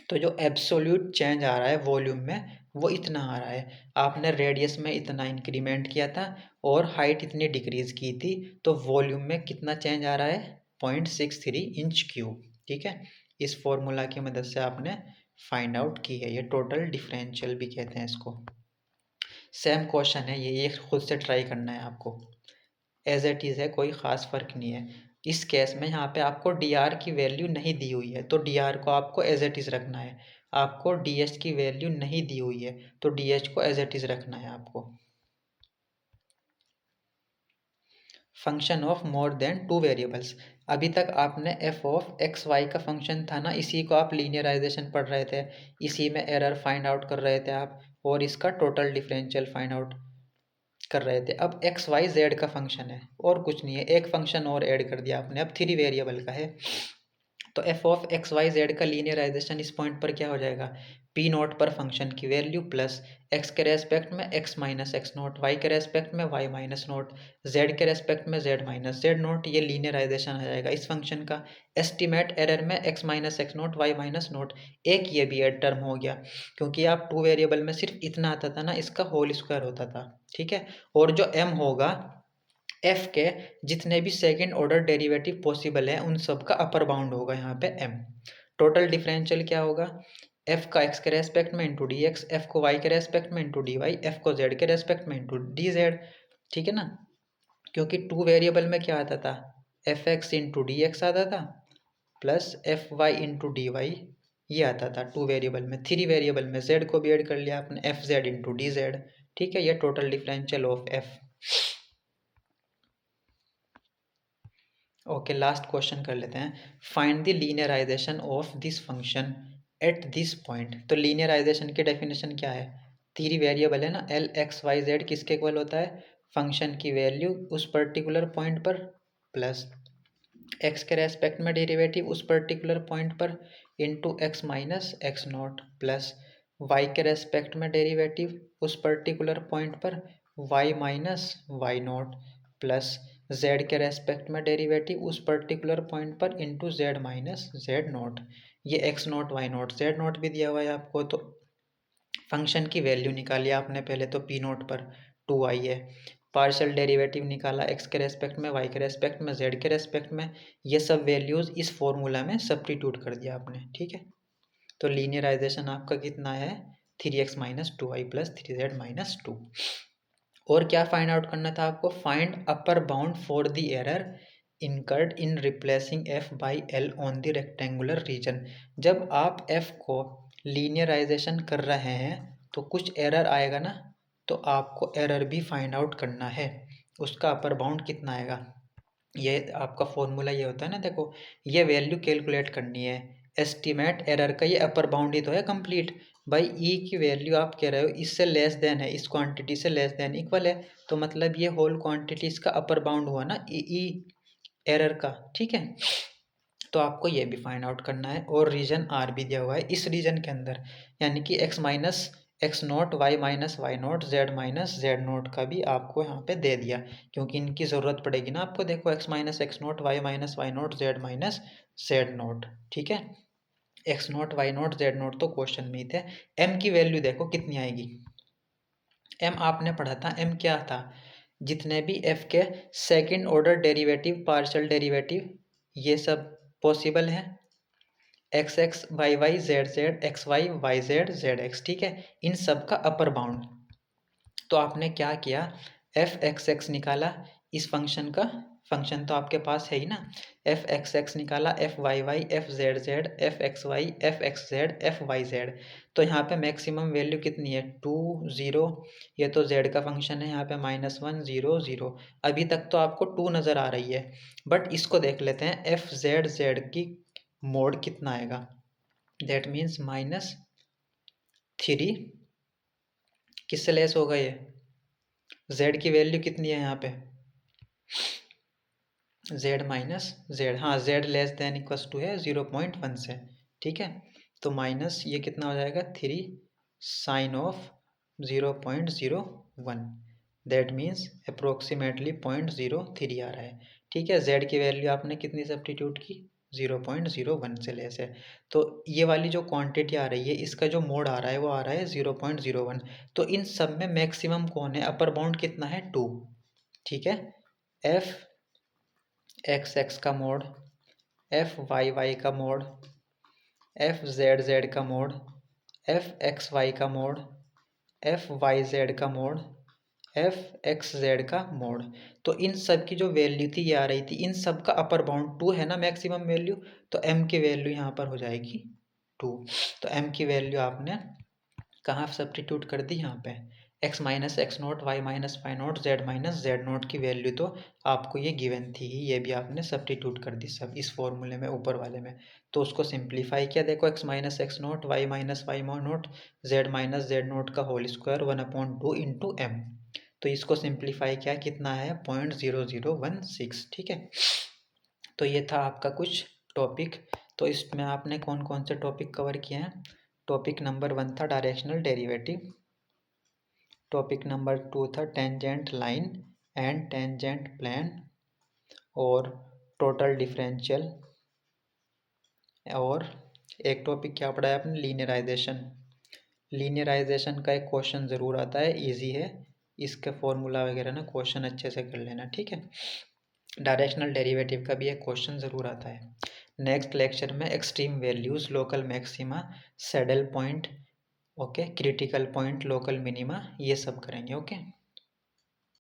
तो जो एब्सोल्यूट चेंज आ रहा है वॉल्यूम में वो इतना आ रहा है। आपने रेडियस में इतना इंक्रीमेंट किया था और हाइट इतनी डिक्रीज की थी, तो वॉल्यूम में कितना चेंज आ रहा है? 0.63 इंच क्यूब। ठीक है, इस फॉर्मूला की मदद से आपने फाइंड आउट की है, ये टोटल डिफरेंशियल भी कहते हैं इसको। सेम क्वेश्चन है ये खुद से ट्राई करना है आपको, एज इट इज़ है, कोई ख़ास फ़र्क नहीं है। इस केस में यहाँ पे आपको डी आर की वैल्यू नहीं दी हुई है, तो डी आर को आपको एज इट इज़ रखना है। आपको डी एच की वैल्यू नहीं दी हुई है, तो डी एच को एज इट इज़ रखना है आपको। Function of more than 2 variables. अभी तक आपने एफ ऑफ एक्स वाई का फंक्शन था ना, इसी को आप लीनियराइजेशन पढ़ रहे थे, इसी में एरर फाइंड आउट कर रहे थे आप, और इसका टोटल डिफरेंशियल फाइंड आउट कर रहे थे। अब एक्स वाई जेड का फंक्शन है और कुछ नहीं है, एक फंक्शन और ऐड कर दिया आपने, अब 3 वेरिएबल का है। तो F of x y z का लीनियराइजेशन इस पॉइंट पर क्या हो जाएगा? पी नोट पर फंक्शन की वैल्यू प्लस एक्स के रेस्पेक्ट में x minus x note, y के रेस्पेक्ट में वाई माइनस नोट, जेड के रेस्पेक्ट में जेड माइनस जेड नोट। ये लीनियराइजेशन आ जाएगा इस फंक्शन का। एस्टिमेट एरर में x minus x note, y minus naught, एक ये भी एड टर्म हो गया, क्योंकि आप 2 वेरिएबल में सिर्फ इतना आता था ना, इसका होल स्क्वायर होता था। ठीक है, और जो एम होगा एफ के जितने भी सेकेंड ऑर्डर डेरिवेटिव पॉसिबल है उन सब का अपर बाउंड होगा यहाँ पे एम। टोटल डिफरेंशियल क्या होगा? एफ का एक्स के रेस्पेक्ट में इंटू डी एक्स, एफ को वाई के रेस्पेक्ट में इंटू डी वाई, एफ को जेड के रेस्पेक्ट में इंटू डी जेड। ठीक है ना, क्योंकि 2 वेरिएबल में क्या आता था? F x into d x आता था plus F y into d y, ये आता था 2 वेरिएबल में। 3 वेरिएबल में जेड को भी ऐड कर लिया आपने, f z into d z. ठीक है, ये total differential of f. Okay, last question कर लेते हैं। Find the linearization of this function at this point. तो लीनियराइजेशन की डेफिनेशन क्या है? 3 वेरिएबल है ना, एल एक्स वाई जेड किसके इक्वल होता है? फंक्शन की वैल्यू उस पर्टिकुलर पॉइंट पर प्लस एक्स के रेस्पेक्ट में डेरिवेटिव उस पर्टिकुलर पॉइंट पर into x minus x not plus y के रेस्पेक्ट में डेरिवेटिव उस पर्टिकुलर पॉइंट पर y minus y not plus z के रेस्पेक्ट में डेरिवेटिव उस पर्टिकुलर पॉइंट पर into z minus z not. ये x not y not z not भी दिया हुआ है आपको, तो फंक्शन की वैल्यू निकाली आपने पहले, तो पी नॉट पर 2 आई है। पार्शियल डेरिवेटिव निकाला एक्स के रेस्पेक्ट में, वाई के रेस्पेक्ट में, जेड के रेस्पेक्ट में, ये सब वैल्यूज़ इस फॉर्मूला में सब्स्टिट्यूट कर दिया आपने। ठीक है, तो लीनियराइजेशन आपका कितना है? 3x minus 2i plus 3z minus 2। और क्या फाइंड आउट करना था आपको? Find upper bound for the error incurred in replacing f by l on the rectangular reason. जब आप f को लीनियराइजेशन कर रहे हैं तो कुछ एरर आएगा ना, तो आपको एरर भी फाइंड आउट करना है, उसका अपर बाउंड कितना आएगा। ये आपका फॉर्मूला ये होता है ना, देखो ये वैल्यू कैलकुलेट करनी है। एस्टिमेट एरर का ये अपर बाउंड ही तो है कंप्लीट। भाई ई की वैल्यू आप कह रहे हो इससे लेस देन है, इस क्वांटिटी से लेस देन इक्वल है, तो मतलब ये होल क्वांटिटी इसका अपर बाउंड हुआ ना ई एरर का। ठीक है, तो आपको ये भी फाइंड आउट करना है, और रीजन आर भी दिया हुआ है इस रीजन के अंदर, यानी कि x minus x note, y minus y note, z minus z naught का भी आपको यहाँ पे दे दिया, क्योंकि इनकी ज़रूरत पड़ेगी ना आपको। देखो x minus x note, y minus y note, z minus z naught. ठीक है, x note Y note z naught तो क्वेश्चन में ही थे। एम की वैल्यू देखो कितनी आएगी। एम आपने पढ़ा था, एम क्या था? जितने भी एफ के second order derivative, partial derivative, ये सब पॉसिबल है, x x y y z z, x y y z z x. ठीक है, इन सब का अपर बाउंड। तो आपने क्या किया? एफ एक्स एक्स निकाला, इस फंक्शन तो आपके पास है ही ना, एफ एक्स एक्स निकाला, f y y, f z z, f x y, f x z, f y z. तो यहाँ पे मैक्सिमम वैल्यू कितनी है, 2 0। ये तो जेड का फंक्शन है, यहाँ पे -1 0 0। अभी तक तो आपको 2 नज़र आ रही है, बट इसको देख लेते हैं, एफ जेड जेड की मोड कितना आएगा, दैट मीन्स -3। किससे लेस होगा ये, जेड की वैल्यू कितनी है यहाँ पे, जेड माइनस जेड, हाँ z less than equals to है 0.1 से, ठीक है। तो माइनस ये कितना हो जाएगा, 3 sine of 0.01, that means approximately 0.03 आ रहा है, ठीक है। जेड की वैल्यू आपने कितनी सब्स्टिट्यूट की, 0.01 से लेस है। तो ये वाली जो क्वांटिटी आ रही है, इसका जो मोड आ रहा है वो आ रहा है 0.01। तो इन सब में मैक्सिमम कौन है, अपर बाउंड कितना है, 2, ठीक है। एफ एक्स एक्स का मोड, एफ वाई वाई का मोड, एफ जेड जेड का मोड, एफ एक्स वाई का मोड, एफ वाई जेड का मोड, एफ एक्स जेड का मोड। तो इन सब की जो वैल्यू थी ये आ रही थी, इन सब का अपर बाउंड 2 है ना मैक्सिमम वैल्यू, तो m की वैल्यू यहाँ पर हो जाएगी 2। तो m की वैल्यू आपने कहाँ सब्स्टिट्यूट कर दी, यहाँ पे x minus x note, y minus y note, z minus z naught की वैल्यू तो आपको ये गिवन थी ही, ये भी आपने सब्स्टिट्यूट कर दी सब इस फॉर्मूले में, ऊपर वाले में। तो उसको सिंप्लीफाई किया, देखो x minus x note, y minus y note, z minus z naught का होल स्क्वायर 1/2 इंटू एम। तो इसको सिंप्लीफाई किया, कितना है 0.0016, ठीक है। तो ये था आपका कुछ टॉपिक। तो इसमें आपने कौन कौन से टॉपिक कवर किए हैं, टॉपिक नंबर 1 था डायरेक्शनल डेरिवेटिव, टॉपिक नंबर 2 था tangent line and tangent plane और टोटल डिफरेंशियल, और एक टॉपिक क्या पढ़ा है आपने, लीनियराइजेशन। लीनियराइजेशन का एक क्वेश्चन ज़रूर आता है, इजी है, इसका फॉर्मूला वगैरह ना क्वेश्चन अच्छे से कर लेना, ठीक है। डायरेक्शनल डेरिवेटिव का भी एक क्वेश्चन ज़रूर आता है। नेक्स्ट लेक्चर में extreme values, local maxima, saddle point, okay, critical point, local minima, ये सब करेंगे, ओके।